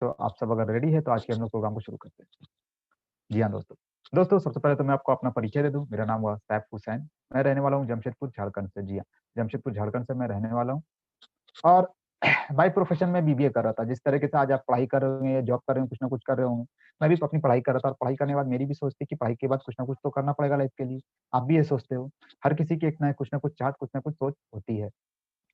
तो आप सब अगर रेडी है तो आज के हम लोग प्रोग्राम को शुरू करते हैं। जी हाँ दोस्तों। दोस्तों सबसे पहले तो मैं आपको अपना परिचय दे दूँ। मेरा नाम हुआ सैफ हुसैन। मैं रहने वाला हूँ जमशेदपुर झारखंड से। जी हाँ, जमशेदपुर झारखंड से मैं रहने वाला हूँ और बाय प्रोफेशन में बीबीए कर रहा था। जिस तरीके से आज आप पढ़ाई कर रहे होंगे या जॉब कर रहे हो, कुछ ना कुछ कर रहे होंगे, मैं भी अपनी पढ़ाई कर रहा था और पढ़ाई करने के बाद मेरी भी सोच थी कि पढ़ाई के बाद कुछ ना कुछ तो करना पड़ेगा लाइफ के लिए। आप भी ये सोचते हो। हर किसी की एक ना कुछ ना कुछ चाहत, कुछ ना कुछ सोच होती है।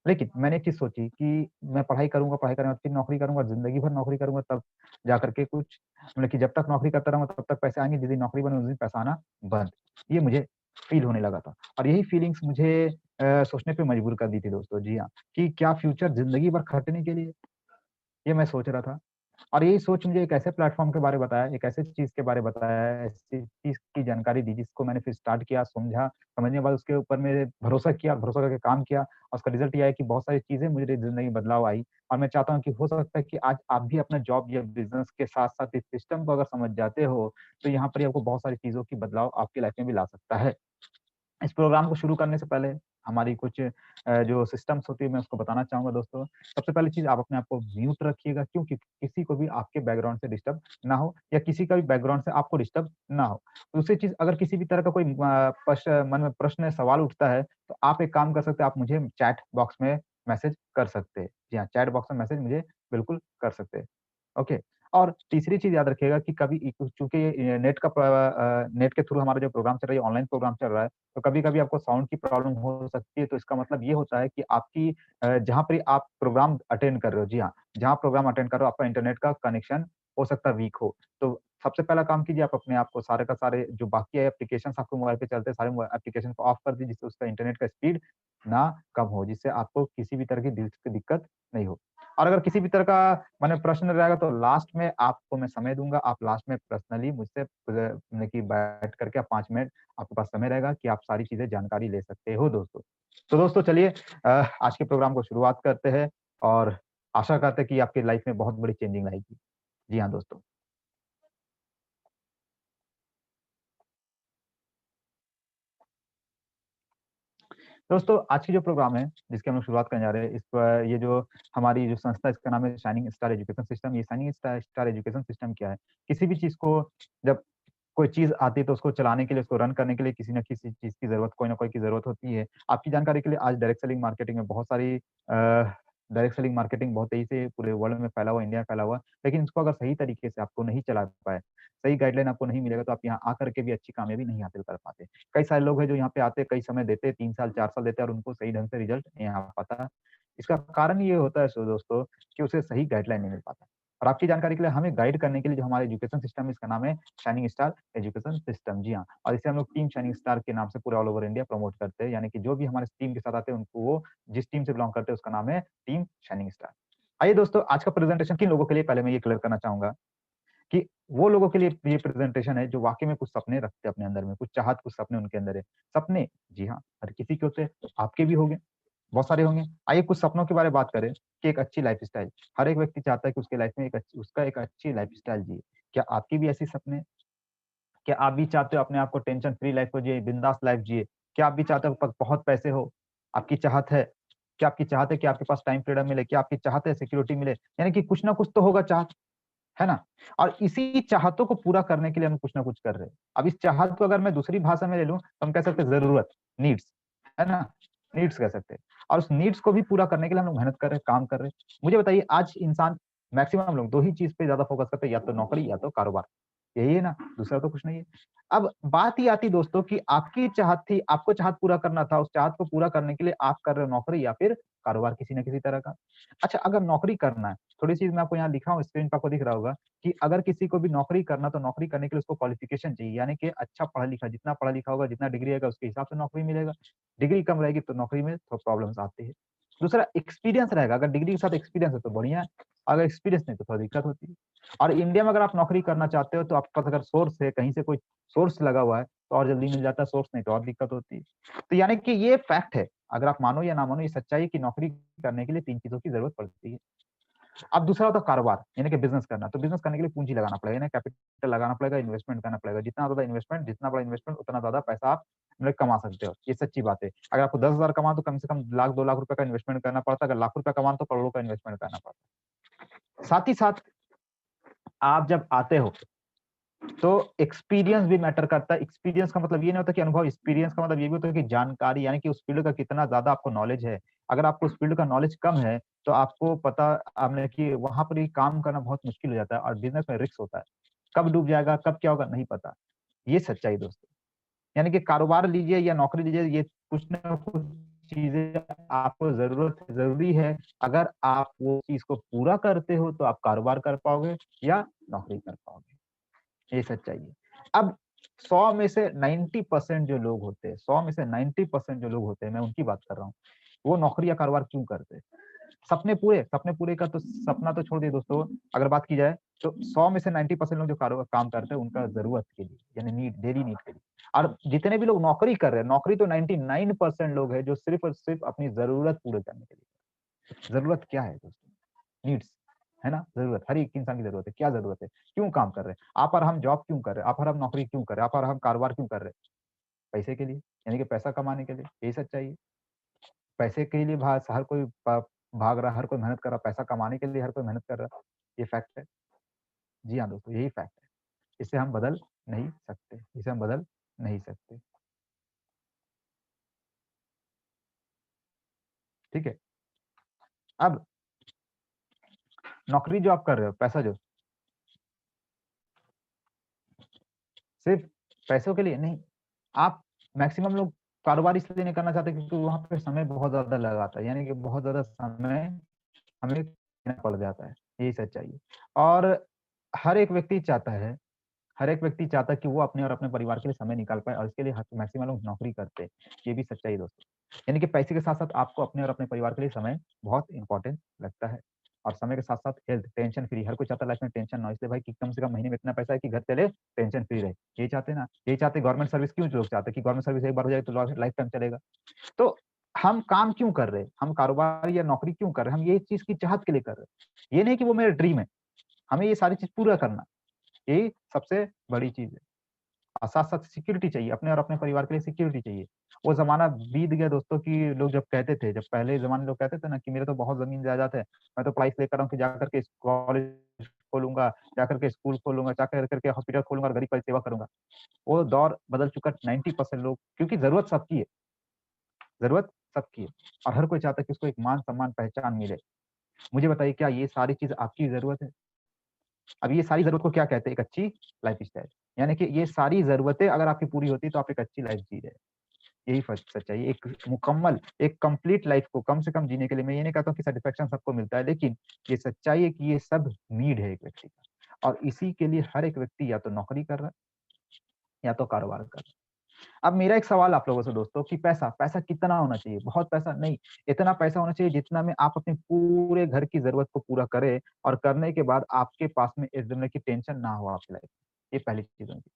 लेकिन मैंने एक चीज़ सोची कि मैं पढ़ाई करूँगा, पढ़ाई करने के बाद फिर नौकरी करूँगा, ज़िंदगी भर नौकरी करूँगा तब जाकर के कुछ मतलब कि जब तक नौकरी करता रहूँगा तब तक पैसे आएँगे, जिस दिन नौकरी बने उस दिन पैसा आना बंद। ये मुझे फ़ील होने लगा था और यही फ़ीलिंग्स मुझे सोचने पे मजबूर कर दी थी दोस्तों। जी हाँ, कि क्या फ्यूचर ज़िंदगी भर खटने के लिए? ये मैं सोच रहा था। और यही सोच मुझे एक ऐसे प्लेटफ़ॉर्म के बारे में बताया, एक ऐसे चीज़ के बारे में बताया, ऐसी चीज़ की जानकारी दी जिसको मैंने फिर स्टार्ट किया, समझा, समझने के बाद उसके ऊपर मैंने भरोसा किया, भरोसा करके काम किया और उसका रिज़ल्ट ये आया कि बहुत सारी चीज़ें मेरी ज़िंदगी में बदलाव आई और मैं चाहता हूँ कि हो सकता है कि आज आप भी अपना जॉब या बिज़नेस के साथ-साथ इस सिस्टम को अगर समझ जाते हो, तो यहाँ पर ही आपको बहुत सारी चीज़ों की बदलाव आपकी लाइफ़ में भी ला सकता है। इस प्रोग्राम को शुरू करने से पहले हमारी कुछ जो सिस्टम्स होती है मैं उसको बताना चाहूँगा दोस्तों। सबसे पहली चीज़ आप अपने आप को म्यूट रखिएगा क्यों? क्योंकि किसी को भी आपके बैकग्राउंड से डिस्टर्ब ना हो या किसी का भी बैकग्राउंड से आपको डिस्टर्ब ना हो। दूसरी चीज़ अगर किसी भी तरह का कोई मन में प्रश्न या सवाल उठता है, तो आप एक काम कर सकते हैं, आप मुझे चैट बॉक्स में मैसेज कर सकते हैं। जी हाँ, चैट बॉक्स में मैसेज मुझे बिल्कुल कर सकते हैं। ओके। और तीसरी चीज़ याद रखिएगा कि कभी चूँकि ये नेट के थ्रू हमारा जो प्रोग्राम चल रहा है, ये ऑनलाइन प्रोग्राम चल रहा है, तो कभी-कभी आपको साउंड की प्रॉब्लम हो सकती है, तो इसका मतलब ये होता है कि आपकी जहाँ पे आप प्रोग्राम अटेंड कर रहे हो, जी हाँ, जहाँ प्रोग्राम अटेंड कर रहे हो, आपका इंटरनेट का कनेक्शन हो सकता है वीक हो। तो सबसे पहला काम कीजिए, आप अपने आप को सारे का सारे जो बाकी एप्लीकेशंस आपके मोबाइल पे चलते हैं, सारे एप्लीकेशन को ऑफ कर दीजिए, जिससे उसका इंटरनेट का स्पीड ना कम हो, जिससे आपको किसी भी तरह की दिक्कत नहीं हो। और अगर किसी भी तरह का माने प्रश्न रहेगा तो लास्ट में आपको मैं समय दूँगा, आप लास्ट में पर्सनली मुझसे मतलब कि बैठ करके आप 5 मिनट आपके पास समय रहेगा कि आप सारी चीज़ें जानकारी ले सकते हो दोस्तों। तो दोस्तों चलिए आज के प्रोग्राम को शुरुआत करते हैं और आशा करते हैं कि आपकी लाइफ में बहुत बड़ी चेंजिंग आएगी। जी हाँ दोस्तों। दोस्तों आज की जो प्रोग्राम है, जिसकी हम लोग शुरुआत करने जा रहे हैं, इस पर ये जो हमारी जो संस्था है इसका नाम है शाइनिंग स्टार एजुकेशन सिस्टम। ये शाइनिंग स्टार एजुकेशन सिस्टम क्या है? किसी भी चीज़ को जब कोई चीज़ आती है तो उसको चलाने के लिए, उसको रन करने के लिए किसी न किसी चीज़ की ज़रूरत कोई न कोई की ज़रूरत होती है। आपकी जानकारी के लिए आज डायरेक्ट सेलिंग मार्केटिंग में बहुत सारी डायरेक्ट सेलिंग मार्केटिंग बहुत तेज़ी से पूरे वर्ल्ड में फैला हुआ है, इंडिया में फैला हुआ है। लेकिन इसको अगर सही तरीके से आपको नहीं चला पाए, सही गाइडलाइन आपको नहीं मिलेगा तो आप यहाँ आकर के भी अच्छी कामयाबी नहीं हासिल कर पाते। कई सारे लोग हैं जो यहाँ पे आते हैं, कई समय देते हैं, 3 साल, 4 साल देते हैं और उनको सही ढंग से रिज़ल्ट नहीं आ पाता। इसका कारण ये होता है दोस्तों कि उसे सही गाइडलाइन नहीं मिल पाता। और आपकी जानकारी के लिए हमें गाइड करने के लिए जो हमारा एजुकेशन सिस्टम है इसका नाम है शाइनिंग स्टार एजुकेशन सिस्टम। जी हाँ, और इसे हम लोग टीम शाइनिंग स्टार के नाम से पूरे ऑल ओवर इंडिया प्रमोट करते हैं। यानी कि जो भी हमारे टीम के साथ आते हैं उनको वो जिस टीम से बिलॉन्ग करते हैं उसका नाम है टीम शाइनिंग स्टार। आइए दोस्तों आज का प्रेज़ेंटेशन किन लोगों के लिए पहले मैं ये क्लियर करना चाहूँगा कि वो लोगों के लिए ये प्रेज़ेंटेशन है जो वाक़ई में कुछ सपने रखते हैं अपने अंदर में, कुछ चाहत, कुछ सपने उनके अंदर है। सपने, जी हाँ, हर किसी के होते हैं, तो आपके भी होंगे, बहुत सारे होंगे। आइए कुछ सपनों के बारे में बात करें कि एक अच्छी लाइफ़स्टाइल, हर एक व्यक्ति चाहता है कि उसके लाइफ़ में एक अच्छी लाइफ़स्टाइल जिए। क्या आपकी भी ऐसी सपने हैं? क्या आप भी चाहते हो अपने आप को टेंशन फ्री लाइफ़ को जिए, बिंदास लाइफ़ जिए? क्या आप भी चाहते हो बहुत पैसे हो? आपकी चाहत है? क्या आपकी चाहत है कि आपके पास टाइम फ्रीडम मिले? क्या आपकी चाहत है सिक्योरिटी मिले? यानी कि कुछ ना कुछ तो होगा चाहत। है ना? और इसी चाहतों को पूरा करने के लिए हम कुछ ना कुछ कर रहे हैं। अब इस चाहत को अगर मैं दूसरी भाषा में ले लूँ, तो हम कह सकते हैं ज़रूरत, नीड्स, है ना? नीड्स कह सकते हैं और उस नीड्स को भी पूरा करने के लिए हम लोग मेहनत कर रहे हैं, काम कर रहे हैं। मुझे बताइए आज इंसान मैक्सिमम लोग 2 ही चीज़ पे ज़्यादा फ़ोकस करते हैं, या तो नौकरी या तो कारोबार। यही है ना, दूसरा तो कुछ नहीं है। अब बात ये आती है दोस्तों कि आपकी चाहत थी, आपको चाहत पूरा करना था, उस चाहत को पूरा करने के लिए आप कर रहे हो नौकरी या फिर कारोबार किसी न किसी तरह का। अच्छा अगर नौकरी करना है, थोड़ी चीज़ मैं आपको यहाँ लिखा हूँ स्क्रीन पे आपको दिख रहा होगा कि अगर किसी को भी नौकरी करना तो नौकरी करने के लिए उसको क्वालिफ़िकेशन चाहिए, यानी कि अच्छा पढ़ा-लिखा, जितना पढ़ा-लिखा होगा, जितना डिग्री रहेगा उसके हिसाब से नौकरी मिलेगा। डिग्री कम रहेगी तो नौकरी में तो प्रॉब्लम्स आती है। दूसरा एक्सपीरियंस रहेगा, अगर डिग्री के साथ एक्सपीरियंस है तो बढ़िया है, अगर एक्सपीरियंस नहीं तो थोड़ा दिक्कत होती है। और इंडिया में अगर आप नौकरी करना चाहते हो तो आपके पास अगर सोर्स है, कहीं से कोई सोर्स लगा हुआ है, तो और जल्दी मिल जाता है, सोर्स नहीं तो और दिक्कत होती है। तो यानी कि ये फैक्ट है, अगर आप मानो या ना मानो ये सच्चाई है कि नौकरी करने के लिए 3 चीज़ों की ज़रूरत पड़ती है। अब दूसरा होता है कारोबार, यानी कि बिज़नेस करना, तो बिज़नेस करने के लिए पूँजी लगाना पड़ेगा, यानी कैपिटल लगाना पड़ेगा, इन्वेस्टमेंट करना पड़ेगा। जितना बड़ा इन्वेस्टमेंट उतना ज़्यादा पैसा आप मतलब कमा सकते हो, ये सच्ची बात है। अगर आपको 10,000 कमाना तो कम से कम लाख 2 लाख रुपए का इन्वेस्टमेंट करना पड़ता है, अगर लाख रुपए कमाना तो करोड़ों का इन्वेस्टमेंट करना पड़ता है। साथ ही साथ आप जब आते हो तो एक्सपीरियंस भी मैटर करता है। एक्सपीरियंस का मतलब ये नहीं होता कि अनुभव, एक्सपीरियंस का मतलब ये भी होता है कि जानकारी, यानी कि उस फील्ड का कितना ज्यादा आपको नॉलेज है। अगर आपको उस फील्ड का नॉलेज कम है तो आपको पता, आपने कि वहां पर ही काम करना बहुत मुश्किल हो जाता है और बिजनेस में रिस्क होता है। कब डूब जाएगा, कब क्या होगा नहीं पता। ये सच्चाई दोस्तों। यानी कि कारोबार लीजिए या नौकरी लीजिए, ये कुछ ना कुछ चीजें आपको जरूरी है। अगर आप वो चीज को पूरा करते हो तो आप कारोबार कर पाओगे या नौकरी कर पाओगे। ये सच्चाई है। अब 100 में से 90% जो लोग होते हैं, 100 में से 90% जो लोग होते हैं, मैं उनकी बात कर रहा हूँ, वो नौकरी या कारोबार क्यों करते हैं? सपने पूरे का तो सपना तो छोड़ दिए दोस्तों। अगर बात की जाए तो 100 में से 90% लोग जो कारोबार काम करते हैं उनका जरूरत के लिए, यानी नीड, डेली नीड के लिए। और जितने भी लोग नौकरी कर रहे हैं, नौकरी तो 99% लोग हैं जो सिर्फ और सिर्फ अपनी जरूरत पूरे करने के लिए। जरूरत क्या है दोस्तों? नीड्स, है ना? जरूरत, हर एक इंसान की जरूरत है। क्या जरूरत है? क्यों काम कर रहे हैं आप और हम? जॉब क्यों कर रहे हैं आप और हम? नौकरी क्यों कर रहे हैं आप और हम? कारोबार क्यों कर रहे हैं? पैसे के लिए, यानी कि पैसा कमाने के लिए। यही सच्चाई है। पैसे के लिए हर कोई भाग रहा है, हर कोई मेहनत कर रहा है। पैसा कमाने के लिए हर कोई मेहनत कर रहा है। ये फैक्ट है। जी हाँ दोस्तों, यही फैक्ट है। इसे हम बदल नहीं सकते, इसे हम बदल नहीं सकते। ठीक है। अब नौकरी जो आप कर रहे हो, पैसा जो, सिर्फ पैसों के लिए नहीं। आप, मैक्सिमम लोग कारोबार इसलिए नहीं करना चाहते क्योंकि वहां पे समय बहुत ज्यादा लगाता है, यानी कि बहुत ज्यादा समय हमें देना पड़ जाता है। यही सच्चाई है। और हर एक व्यक्ति चाहता है, हर एक व्यक्ति चाहता है कि वो अपने और अपने परिवार के लिए समय निकाल पाए, और इसके लिए मैक्सिमम लोग नौकरी करते हैं। ये भी सच्चाई है दोस्तों। यानी कि पैसे के साथ साथ आपको अपने और अपने परिवार के लिए समय बहुत इंपॉर्टेंट लगता है। और समय के साथ साथ हेल्थ, टेंशन फ्री। हर कोई चाहता है लाइफ में टेंशन ना हो, इसलिए भाई कि कम से कम महीने में इतना पैसा है कि घर चले, टेंशन फ्री रहे। यही चाहते हैं ना? यही चाहते गवर्नमेंट सर्विस। क्यों लोग चाहते हैं कि गवर्नमेंट सर्विस एक बार हो जाए तो लाइफ टाइम चलेगा? तो हम काम क्यों कर रहे हैं, हम कारोबार या नौकरी क्यों कर रहे हैं? हम ये चीज की चाहत के लिए कर रहे हैं। ये नहीं कि वो मेरा ड्रीम है, हमें ये सारी चीज पूरा करना, यही सबसे बड़ी चीज है। और साथ साथ सिक्योरिटी चाहिए, अपने और अपने परिवार के लिए सिक्योरिटी चाहिए। वो जमाना बीत गया दोस्तों कि लोग जब कहते थे, जब पहले जमाने लोग कहते थे ना कि मेरे तो बहुत जमीन जायदाद है, मैं तो पढ़ाई इसलिए कर रहा हूँ कि जाकर के कॉलेज खोलूंगा, जाकर के स्कूल खोलूंगा, जाकर करके हॉस्पिटल खोलूंगा और गरीब की सेवा करूंगा। वो दौर बदल चुका। 90% लोग, क्योंकि जरूरत सबकी है, जरूरत सबकी है, और हर कोई चाहता है कि उसको एक मान सम्मान पहचान मिले। मुझे बताइए, क्या ये सारी चीज आपकी जरूरत है? अब ये सारी जरूरत को क्या कहते हैं? एक अच्छी लाइफ स्टाइल। यानी कि ये सारी जरूरतें अगर आपकी पूरी होती तो आप एक अच्छी लाइफ जी रहे हैं। यही सच्चाई है। एक मुकम्मल, एक कंप्लीट लाइफ को कम से कम जीने के लिए, मैं ये नहीं कहता हूँ कि सेटिस्फेक्शन सबको मिलता है, लेकिन ये सच्चाई है कि ये सब नीड है एक व्यक्ति का, और इसी के लिए हर एक व्यक्ति या तो नौकरी कर रहा है या तो कारोबार कर रहा है। अब मेरा एक सवाल आप लोगों से दोस्तों कि पैसा, पैसा कितना होना चाहिए? बहुत पैसा नहीं, इतना पैसा होना चाहिए जितना में आप अपने पूरे घर की जरूरत को पूरा करें, और करने के बाद आपके पास में इस दुनिया की टेंशन ना हो आपकी लाइफ। ये पहली चीज होगी।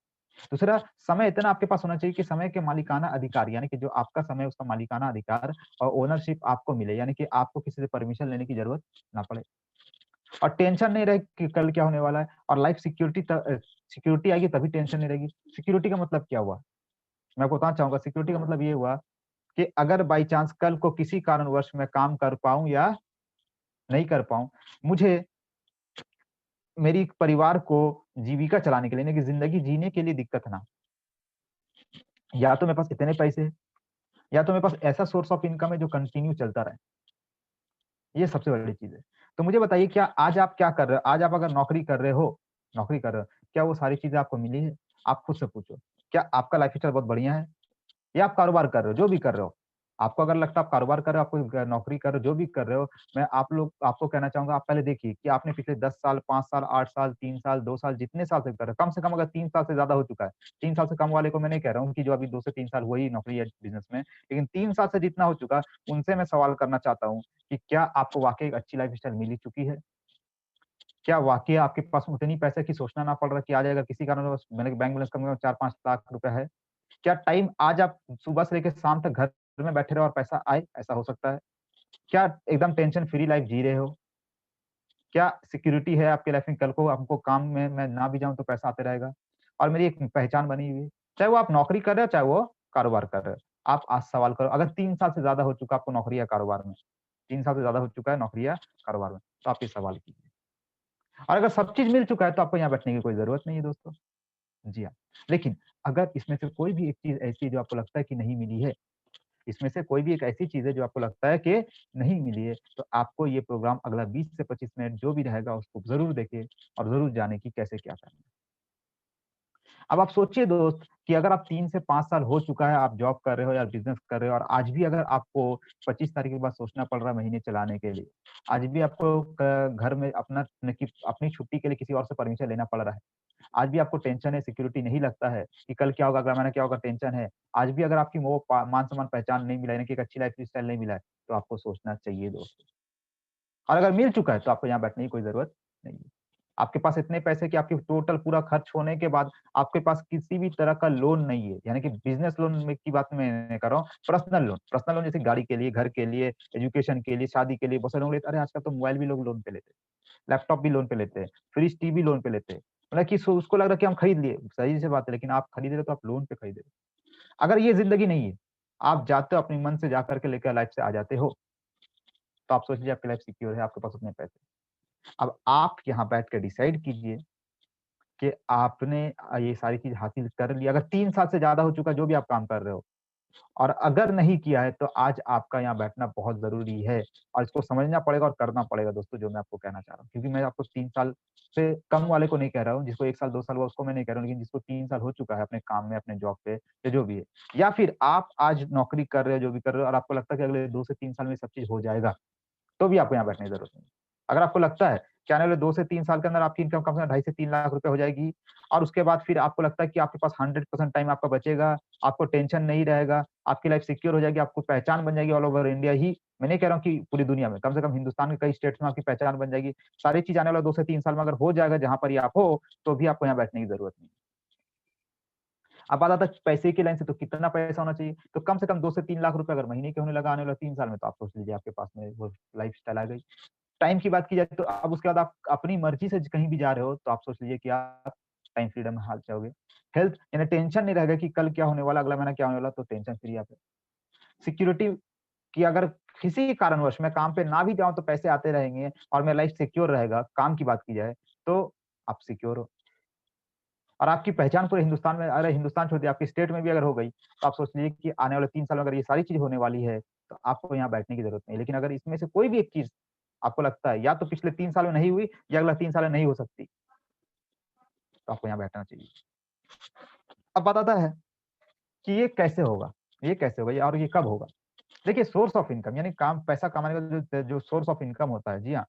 दूसरा, समय इतना आपके पास होना चाहिए कि समय के मालिकाना अधिकार, यानी कि जो आपका समय है उसका मालिकाना अधिकार और ओनरशिप आपको मिले, यानी कि आपको किसी से परमिशन लेने की जरूरत ना पड़े, और टेंशन नहीं रहे कि कल क्या होने वाला है। और लाइफ सिक्योरिटी, सिक्योरिटी आएगी तभी टेंशन नहीं रहेगी। सिक्योरिटी का मतलब क्या हुआ? मैं आपको बताना चाहूंगा। सिक्योरिटी का मतलब ये हुआ कि अगर बाई चांस कल को किसी कारणवश मैं काम कर पाऊं या नहीं कर पाऊं, मुझे मेरी परिवार को जीविका चलाने के लिए, यानी कि जिंदगी जीने के लिए दिक्कत ना, या तो मेरे पास इतने पैसे हैं, या तो मेरे पास ऐसा सोर्स ऑफ इनकम है जो कंटिन्यू चलता रहे। ये सबसे बड़ी चीज है। तो मुझे बताइए, क्या आज आप क्या कर रहे हो? आज आप अगर नौकरी कर रहे हो, नौकरी कर रहे हो, क्या वो सारी चीजें आपको मिली है? आप खुद से पूछो। क्या आपका लाइफ स्टाइल बहुत बढ़िया है? या आप कारोबार कर रहे हो, जो भी कर रहे हो? आपको अगर लगता है आप कारोबार कर रहे हो, आप कोई नौकरी कर रहे हो, जो भी कर रहे हो, मैं आपको कहना चाहूंगा, आप पहले देखिए कि आपने पिछले 10 साल, 5 साल, 8 साल, 3 साल, 2 साल, जितने साल से कर रहे हो, कम से कम अगर 3 साल से ज्यादा हो चुका है, 3 साल से कम वाले को मैं नहीं कह रहा हूँ कि जो अभी 2 से 3 साल हुआ ही नौकरी या बिजनेस में, लेकिन 3 साल से जितना हो चुका, उनसे मैं सवाल करना चाहता हूँ कि क्या आपको वाकई एक अच्छी लाइफ स्टाइल मिल चुकी है? क्या वाकई आपके पास उतनी पैसे की सोचना ना पड़ रहा कि आज अगर किसी कारण मैंने बैंक बैलेंस कम 4-5 लाख रुपए है? क्या टाइम आज आप सुबह से लेकर शाम तक घर में बैठे रहो और पैसा आए? ऐसा हो सकता है? क्या एकदम टेंशन फ्री लाइफ जी रहे हो? क्या सिक्योरिटी है आपकी लाइफ में? कल को हमको काम में मैं ना भी जाऊं तो पैसा आते रहेगा, और मेरी एक पहचान बनी हुई है। चाहे वो आप नौकरी कर रहे हो, चाहे वो कारोबार कर रहे हो। आप आज सवाल करो, अगर 3 साल से ज्यादा हो चुका आपको नौकरी या कारोबार में, 3 साल से ज्यादा हो चुका है नौकरी या कारोबार में, तो आप ये सवाल कीजिए। और अगर सब चीज मिल चुका है तो आपको यहाँ बैठने की कोई जरूरत नहीं है दोस्तों। जी हाँ, लेकिन अगर इसमें से कोई भी एक चीज ऐसी है जो आपको लगता है कि नहीं मिली है, इसमें से कोई भी एक ऐसी चीज है जो आपको लगता है कि नहीं मिली है, तो आपको ये प्रोग्राम अगला 20 से 25 मिनट जो भी रहेगा उसको जरूर देखिए और जरूर जाने की कैसे क्या करना है। अब आप सोचिए दोस्त कि अगर आप 3 से 5 साल हो चुका है, आप जॉब कर रहे हो या बिजनेस कर रहे हो और आज भी अगर आपको 25 तारीख के बाद सोचना पड़ रहा है महीने चलाने के लिए, आज भी आपको घर में अपनी छुट्टी के लिए किसी और से परमिशन लेना पड़ रहा है, आज भी आपको टेंशन है, सिक्योरिटी नहीं लगता है कि कल क्या होगा, अगला महीना क्या होगा, टेंशन है, आज भी अगर आपकी वो मान सम्मान पहचान नहीं मिला, यानी कि एक अच्छी लाइफ स्टाइल नहीं मिला है, तो आपको सोचना चाहिए दोस्त। और अगर मिल चुका है तो आपको यहाँ बैठने की कोई जरूरत नहीं है। आपके पास इतने पैसे कि आपकी टोटल पूरा खर्च होने के बाद आपके पास किसी भी तरह का लोन नहीं है, यानी कि बिजनेस लोन में की बात मैं नहीं कर रहा हूँ, पर्सनल लोन जैसे गाड़ी के लिए, घर के लिए, एजुकेशन के लिए, शादी के लिए, बहुत सारे लोग लेते, अरे आजकल तो मोबाइल भी लोग लोन पे लेते हैं, लैपटॉप भी लोन पे लेते हैं, फ्रिज टीवी लोन पे लेते हैं, मतलब कि उसको लग रहा है कि हम खरीद लिए, सही से बात है, लेकिन आप खरीद रहे हो तो आप लोन पे खरीद रहे हो। अगर ये जिंदगी नहीं है, आप जाते हो अपने मन से जाकर के लेकर लाइफ से आ जाते हो, तो आप सोच लीजिए आपकी लाइफ सिक्योर है, आपके पास उतने पैसे। अब आप यहाँ बैठ के डिसाइड कीजिए कि आपने ये सारी चीज हासिल कर ली, अगर 3 साल से ज्यादा हो चुका जो भी आप काम कर रहे हो, और अगर नहीं किया है तो आज आपका यहाँ बैठना बहुत जरूरी है और इसको समझना पड़ेगा और करना पड़ेगा दोस्तों, जो मैं आपको कहना चाह रहा हूँ। क्योंकि मैं आपको 3 साल से कम वाले को नहीं कह रहा हूँ, जिसको 1 साल 2 साल हुआ उसको मैं नहीं कह रहा हूँ, लेकिन जिसको 3 साल हो चुका है अपने काम में, अपने जॉब पे या जो भी है, या फिर आप आज नौकरी कर रहे हो, जो भी कर रहे हो और आपको लगता है कि अगले 2 से 3 साल में सब चीज हो जाएगा, तो भी आपको यहाँ बैठने की जरूरत नहीं है। अगर आपको लगता है कि आने वाले 2 से 3 साल के अंदर आपकी इनकम कम से कम 2.5 से 3 लाख रुपए हो जाएगी और उसके बाद फिर आपको लगता है कि आपके पास 100% टाइम आपका बचेगा, आपको टेंशन नहीं रहेगा, आपकी लाइफ सिक्योर हो जाएगी, आपको पहचान बन जाएगी ऑल ओवर इंडिया ही, मैं नहीं कह रहा हूँ कि पूरी दुनिया में, कम से कम हिंदुस्तान के कई स्टेट्स में आपकी पहचान बन जाएगी। सारी चीज़ आने वाले 2 से 3 साल में अगर हो जाएगा जहाँ पर ये आप हो, तो भी आपको यहाँ बैठने की जरूरत नहीं है। अब बात आता है पैसे की लाइन से, तो कितना पैसा होना चाहिए? तो कम से कम 2 से 3 लाख रुपए अगर महीने के होने लगा आने वाले 3 साल में, तो आप सोच लीजिए आपके पास में वो लाइफ़स्टाइल आ गई। टाइम की बात की जाए तो अब उसके बाद आप अपनी मर्ज़ी से कहीं भी जा रहे हो, तो आप सोच लीजिए कि आप टाइम फ्रीडम में हाल जाओगे। हेल्थ यानी टेंशन नहीं रहेगा कि कल क्या होने वाला, अगला महीना क्या होने वाला, तो टेंशन फ्री आप है। सिक्योरिटी कि अगर किसी कारणवश मैं काम पे ना भी जाऊँ तो पैसे आते रहेंगे और मेरा लाइफ सिक्योर रहेगा, काम की बात की जाए, तो आप सिक्योर हो। और आपकी पहचान पूरे हिंदुस्तान में, अरे हिंदुस्तान छोड़ दिए, आपकी स्टेट में भी अगर हो गई, तो आप सोच लीजिए कि आने वाले 3 साल में अगर ये सारी चीज़ होने वाली है, तो आपको यहाँ बैठने की ज़रूरत नहीं है। लेकिन अगर इसमें से कोई भी एक चीज़ आपको लगता है या तो पिछले 3 साल में नहीं हुई या अगला 3 साल में नहीं हो सकती, तो आपको यहाँ बैठना चाहिए। अब बात आता है कि ये कैसे होगा? ये कैसे होगा और ये कब होगा? देखिए सोर्स ऑफ इनकम यानी काम पैसा कमाने का जो जो सोर्स ऑफ इनकम होता है, जी हाँ,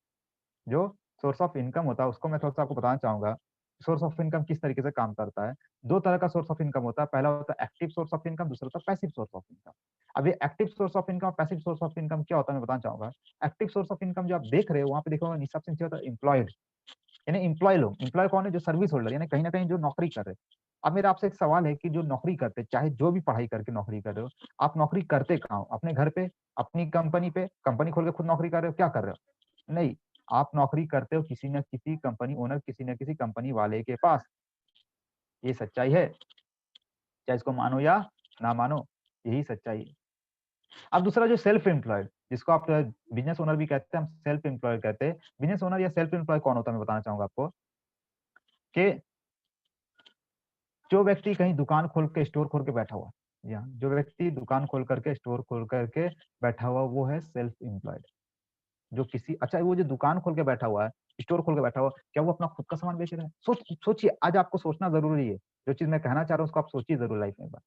जो सोर्स ऑफ इनकम होता है उसको मैं थोड़ा-सा आपको बताना चाहूँगा। सोर्स ऑफ इनकम किस तरीके से काम करता है। 2 तरह का सोर्स ऑफ इनकम होता है। पहला होता है एक्टिव सोर्स ऑफ इनकम, दूसरा होता है पैसिव सोर्स ऑफ इनकम। अब ये एक्टिव सोर्स ऑफ इनकम और पैसिव सोर्स ऑफ इनकम क्या होता है मैं बताना चाहूँगा। एक्टिव सोर्स ऑफ इनकम जो आप देख रहे हो वहाँ पे देखोगे निस्बत से नीचे होता है एम्प्लॉयड, यानी एम्प्लॉयी लोग। एम्प्लॉयी कौन है? जो सर्विस होल्डर यानी कहीं न कहीं जो नौकरी कर रहे हैं। अब मेरा आपसे एक सवाल है कि जो नौकरी करते हैं, चाहे जो भी पढ़ाई करके नौकरी कर रहे हो, आप नौकरी करते कहाँ हो? अपने घर पे, अपनी कंपनी पे, कंपनी खोल के खुद नौकरी कर रहे हो, क्या कर रहे हो? नहीं, आप नौकरी करते हो किसी न किसी कंपनी ओनर, किसी न किसी कंपनी वाले के पास। ये सच्चाई है, चाहे इसको मानो या ना मानो, यही सच्चाई है। अब दूसरा जो सेल्फ एम्प्लॉयड जिसको आप बिज़नेस ओनर भी कहते हैं, हम सेल्फ एम्प्लॉयड कहते हैं। बिज़नेस ओनर या सेल्फ एम्प्लॉयड कौन होता है मैं बताना चाहूँगा आपको कि जो व्यक्ति कहीं दुकान खोल के स्टोर खोल के बैठा हुआ है, जी हाँ, जो व्यक्ति दुकान खोल करके स्टोर खोल करके बैठा हुआ वो है सेल्फ एम्प्लॉयड। जो किसी अच्छा वो जो दुकान खोल के बैठा हुआ है, स्टोर खोल के बैठा हुआ है, क्या वो अपना खुद का सामान बेच रहा है? सोचिए आज आपको सोचना ज़रूरी है। जो चीज़ मैं कहना चाह रहा हूँ उसको आप सोचिए ज़रूर लाइफ में एक बार,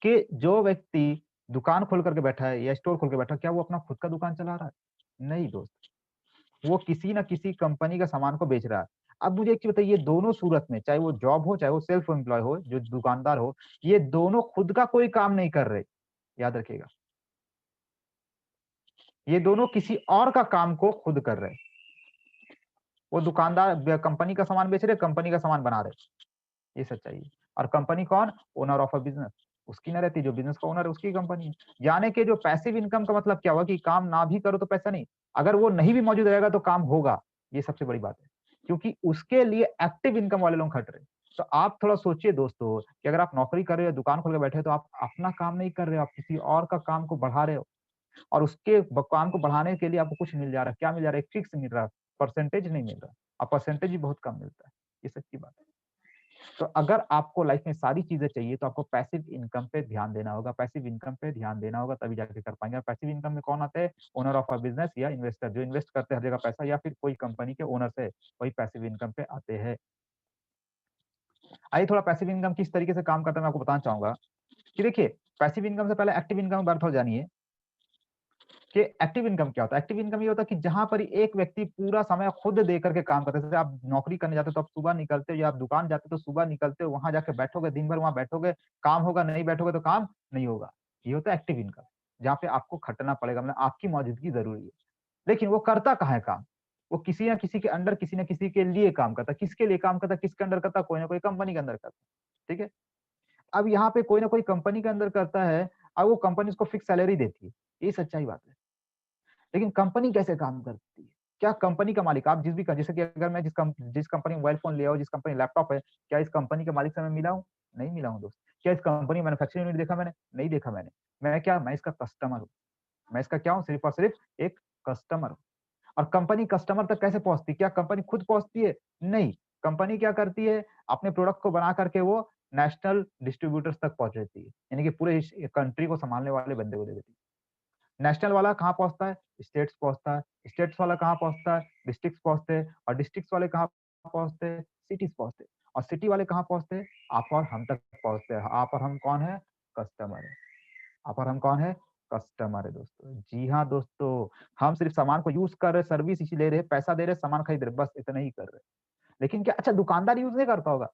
कि जो व्यक्ति दुकान खोल करके बैठा है या स्टोर खोल के बैठा है, क्या वो अपना खुद का दुकान चला रहा है? नहीं दोस्त। वो किसी न किसी कंपनी का सामान को बेच रहा है। अब मुझे एक चीज़ बताइए दोनों सूरत में चाहे वो जॉब हो, चाहे वो सेल्फ एम्प्लॉयड हो, जो दुकानदार हो, ये दोनों खुद का कोई काम नहीं कर रहे, याद रखिएगा। ये दोनों किसी और का काम को खुद कर रहे हैं। वो दुकानदार कंपनी का सामान बेच रहे, कंपनी का सामान बना रहे, ये सच्चाई है। और कंपनी कौन? Owner of a business. उसकी ना रहती, जो बिज़नेस का ओनर है उसकी कंपनी है। यानी कि जो पैसिव इनकम का मतलब क्या हुआ कि काम ना भी करो तो पैसा नहीं, अगर वो नहीं भी मौजूद रहेगा तो काम होगा, ये सबसे बड़ी बात है। क्योंकि उसके लिए एक्टिव इनकम वाले लोग खट रहे हैं। तो आप थोड़ा सोचिए दोस्तों कि अगर आप नौकरी कर रहे हो या दुकान खोल के बैठे हो तो आप अपना काम नहीं कर रहे हो, आप किसी और का काम को बढ़ा रहे हो और उसके काम को बढ़ाने के लिए आपको कुछ मिल जा रहा है। क्या मिल जा रहा है? एक फिक्स मिल रहा है, परसेंटेज नहीं मिल रहा। और परसेंटेज भी बहुत कम मिलता है। ये सच्ची बात है। तो अगर आपको लाइफ में सारी चीजें चाहिए तो आपको पैसिव इनकम पे ध्यान देना होगा, पैसिव इनकम पे ध्यान देना होगा, तभी जाके कर पाएंगे। और पैसिव इनकम में कौन आते हैं? ओनर ऑफ अ बिजनेस या इन्वेस्टर, जो इन्वेस्ट करते हैं हर जगह पैसा, या फिर कोई कंपनी के ओनर से, वही पैसिव इनकम पे आते हैं। आइए थोड़ा पैसिव इनकम किस तरीके से काम करता है मैं आपको बताना चाहूंगा कि देखिए, पैसिव इनकम से पहले एक्टिव इनकम बारे थोड़ा जानिए कि एक्टिव इनकम क्या होता है। एक्टिव इनकम ये होता है कि जहां पर एक व्यक्ति पूरा समय खुद दे करके काम करता है। जैसे आप नौकरी करने जाते हो तो आप सुबह निकलते हो, या आप दुकान जाते हो तो सुबह निकलते हो, वहां जाके बैठोगे, दिन भर वहां बैठोगे, काम होगा, नहीं बैठोगे तो काम नहीं होगा। ये होता है एक्टिव इनकम, जहाँ पे आपको खटना पड़ेगा, मतलब आपकी मौजूदगी जरूरी है। लेकिन वो करता कहाँ है काम? वो किसी ना किसी के अंडर, किसी ना किसी के लिए काम करता है। किसके लिए काम करता है, किसके अंडर करता है? कोई ना कोई कंपनी के अंदर करता है। ठीक है। अब यहाँ पे कोई ना कोई कंपनी के अंदर करता है, और वो कंपनी उसको फिक्स सैलरी देती है। ये सच्चाई बात है। लेकिन कंपनी कैसे काम करती है? क्या कंपनी का मालिक, आप जैसे कि अगर मैं जिस कंपनी मोबाइल फोन लिया हो, जिस कंपनी लैपटॉप है, क्या इस कंपनी के मालिक से मैं मिला हूँ? नहीं मिला हूँ दोस्त। क्या इस कंपनी मैन्युफैक्चरिंग यूनिट देखा मैंने? नहीं देखा मैंने। मैं इसका कस्टमर हूँ। मैं इसका क्या हूँ? सिर्फ और सिर्फ एक कस्टमर हूँ। और कंपनी कस्टमर तक कैसे पहुंचती है? क्या कंपनी खुद पहुंचती है? नहीं। कंपनी क्या करती है? अपने प्रोडक्ट को बना करके वो नेशनल डिस्ट्रीब्यूटर्स तक पहुंच देती है, यानी कि पूरे कंट्री को संभालने वाले बंदे को दे देती है। नेशनल वाला कहाँ पहुँचता है? स्टेट्स पहुँचता है। स्टेट्स वाला कहाँ पहुँचता है? डिस्ट्रिक्ट्स पहुँचते हैं। और डिस्ट्रिक्ट्स वाले कहाँ पहुँचते हैं? सिटीज पहुँचते हैं। और सिटी वाले कहाँ पहुँचते हैं? आप और हम तक पहुँचते हैं। आप और हम कौन है? कस्टमर है। आप और हम कौन है? कस्टमर है दोस्तों। जी हाँ दोस्तों, हम सिर्फ सामान को यूज कर रहे, सर्विस इसी ले रहे, पैसा दे रहे, सामान खरीद रहे, बस इतना ही कर रहे। लेकिन क्या अच्छा दुकानदार यूज नहीं करता होगा?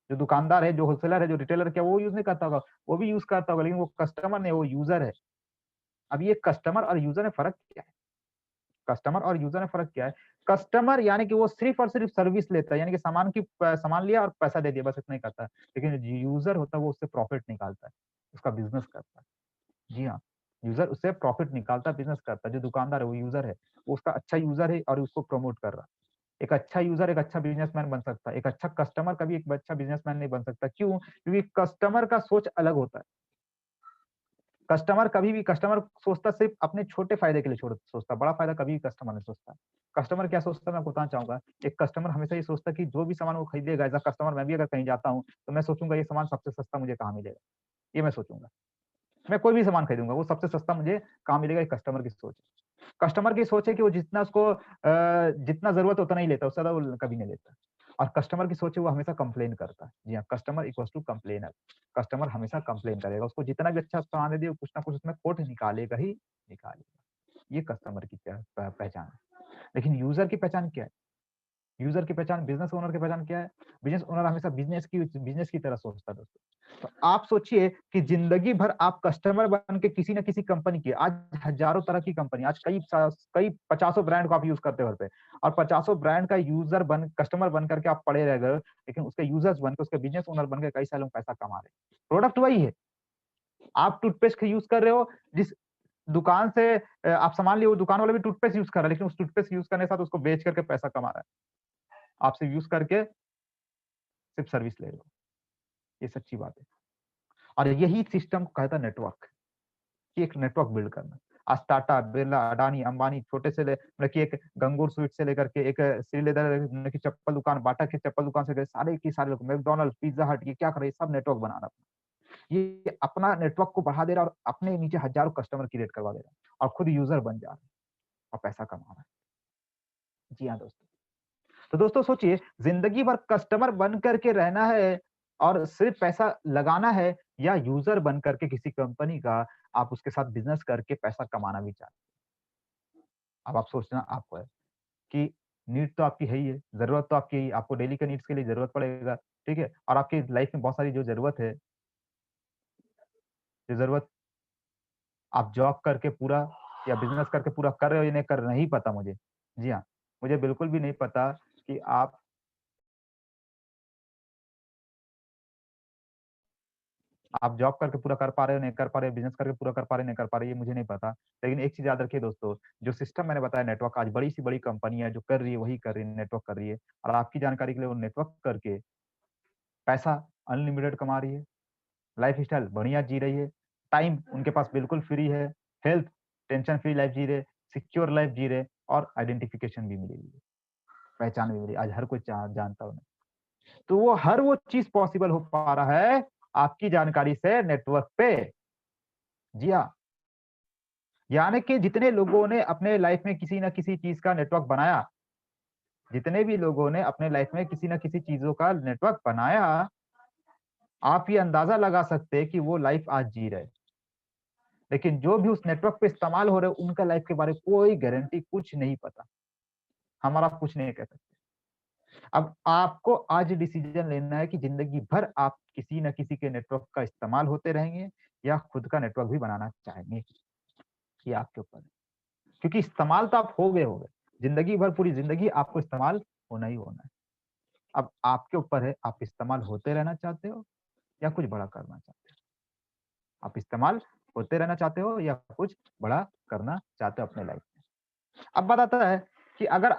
जो दुकानदार है, जो होलसेलर है, जो रिटेलर, क्या वो यूज नहीं करता होगा? वो भी यूज करता होगा, लेकिन वो कस्टमर नहीं, वो यूजर है। अब ये कस्टमर और यूजर में फर्क क्या है? कस्टमर और यूजर में फर्क क्या है? कस्टमर यानी कि वो सिर्फ और सिर्फ सर्विस लेता है, यानी कि सामान लिया और पैसा दे दिया, बस इतना ही करता है। लेकिन जो यूजर होता है वो उससे प्रॉफिट निकालता है, उसका बिजनेस करता है। जी हाँ, यूजर उससे प्रॉफिट निकालता है, बिजनेस करता है। जो दुकानदार है वो यूजर है, वो उसका अच्छा यूजर है और उसको प्रमोट कर रहा है। एक अच्छा यूजर एक अच्छा बिजनेसमैन बन सकता है, एक अच्छा कस्टमर कभी एक अच्छा बिजनेसमैन नहीं बन सकता। क्यों? क्योंकि कस्टमर का सोच अलग होता है। कस्टमर सोचता सिर्फ अपने छोटे फायदे के लिए सोचता, बड़ा फायदा कभी भी कस्टमर नहीं सोचता। कस्टमर क्या सोचता है मैं आपको बताना चाहूंगा। एक कस्टमर हमेशा ये सोचता है कि जो भी सामान वो खरीदेगा, एज अ कस्टमर मैं भी अगर कहीं जाता हूँ तो मैं सोचूंगा ये सामान सबसे सस्ता मुझे कहाँ मिलेगा, ये मैं सोचूंगा। मैं कोई भी सामान खरीदूंगा, वो सबसे सस्ता मुझे कहाँ मिलेगा, ये कस्टमर की सोच है। कस्टमर की सोच है कि वो जितना जरूरत है उतना ही लेता है, उससे ज्यादा वो कभी नहीं लेता। और कस्टमर की सोच है वो हमेशा कंप्लेन करता है। जी हाँ, customer equals to complainer. Customer हमेशा कंप्लेन करेगा, उसको जितना भी अच्छा सामान दे दिए कुछ ना कुछ उसमें खोट निकालेगा ही निकालेगा। ये कस्टमर की पहचान है। लेकिन यूजर की पहचान क्या है? यूजर की पहचान, बिजनेस ओनर की पहचान क्या है? बिजनेस ओनर हमेशा बिजनेस की तरह सोचता है दोस्तों। तो आप सोचिए कि जिंदगी भर आप कस्टमर बन के किसी ना किसी कंपनी की, आज हजारों तरह की कंपनी, आज कई पचासों ब्रांड को आप यूज करते हो घर पे, और पचासों ब्रांड का कस्टमर बन करके आप पड़े रह गए, लेकिन उसके यूजर्स बन के, उसके बिजनेस ओनर बन के कई सालों पैसा कमा रहे हैं। प्रोडक्ट वही है। आप टूथपेस्ट यूज कर रहे हो, जिस दुकान से आप सामान लिए, वो दुकान वाला भी टूथपेस्ट यूज कर रहा है, लेकिन उस टूथपेस्ट यूज करने के साथ उसको बेच करके पैसा कमा रहा है। आपसे यूज करके सिर्फ सर्विस ले रहे हो। ये सच्ची बात है। और यही सिस्टम कहता है नेटवर्क, कि एक नेटवर्क बिल्ड करना। आज टाटा, बिरला, अडानी, अंबानी, छोटे से मतलब कि एक गंगूर स्वीट से लेकर के एक श्री लेदर मतलब की चप्पल दुकान, बाटा की चप्पल दुकान से सारे की सारे लोग, मैकडोनल्ड, पिज्जा हट, ये क्या कर रहे हैं? सब नेटवर्क बना रहा है। ये अपना नेटवर्क को बढ़ा दे रहा है और अपने नीचे हजारों कस्टमर क्रिएट करवा दे रहा है, और खुद यूजर बन जा रहा है और पैसा कमा रहा है। जी हाँ दोस्तों। तो दोस्तों सोचिए, जिंदगी भर कस्टमर बन करके रहना है और सिर्फ पैसा लगाना है, या यूजर बन करके किसी कंपनी का आप उसके साथ बिजनेस करके पैसा कमाना भी चाहते हैं। अब आप सोचना आपको है कि नीड तो आपकी है ही है, जरूरत तो आपकी है ही, आपको डेली के नीड्स के लिए जरूरत पड़ेगा। ठीक है। और आपकी लाइफ में बहुत सारी जो जरूरत है, जो जरूरत आप जॉब करके पूरा या बिजनेस करके पूरा कर रहे हो या नहीं कर रहे, नहीं पता मुझे। जी हाँ, मुझे बिल्कुल भी नहीं पता कि आप जॉब करके पूरा कर पा रहे हो, नहीं कर पा रहे हो, बिजनेस करके पूरा कर पा रहे हो, नहीं कर पा रहे हो, ये मुझे नहीं पता। लेकिन एक चीज याद रखिए दोस्तों, जो सिस्टम मैंने बताया नेटवर्क, आज बड़ी सी बड़ी कंपनी है जो कर रही है, वही कर रही है, नेटवर्क कर रही है। और आपकी जानकारी के लिए, वो नेटवर्क करके पैसा अनलिमिटेड कमा रही है, लाइफ स्टाइल बढ़िया जी रही है, टाइम उनके पास बिल्कुल फ्री है, हेल्थ टेंशन फ्री लाइफ जी रहे, सिक्योर लाइफ जी रहे, और आइडेंटिफिकेशन भी मिली हुई है। पहचान भी मिली, आज हर कोई जानता उन्हें। तो वो हर वो चीज़ पॉसिबल हो पा रहा है आपकी जानकारी से नेटवर्क पे। जी हाँ, यानी कि जितने लोगों ने अपने लाइफ में किसी न किसी चीज़ का नेटवर्क बनाया, जितने भी लोगों ने अपने लाइफ में किसी न किसी चीज़ों का नेटवर्क बनाया, आप ये अंदाज़ा लगा सकते हैं कि वो लाइफ आज जी रहे। लेकिन जो भी उस नेटवर्क पे इस्तेमाल हो रहे हैं, उनका लाइफ के बारे में कोई गारंटी कुछ नहीं पता। हम आप कुछ नहीं कह सकते। अब आपको आज डिसीजन लेना है कि ज़िंदगी भर आप किसी न किसी के नेटवर्क का इस्तेमाल होते रहेंगे या खुद का नेटवर्क भी बनाना चाहेंगे, ये आपके ऊपर है। क्योंकि इस्तेमाल तो आप हो गए। ज़िंदगी भर पूरी ज़िंदगी आपको इस्तेमाल होना ही होना है। अब आपके ऊपर है, आप इस्तेमाल होते रहना चाहते हो या कुछ बड़ा करना चाहते हो? आप इस्तेमाल होते रहना चाहते हो या कुछ बड़ा करना चाहते हो अपने लाइफ में? अब बात आता है कि अगर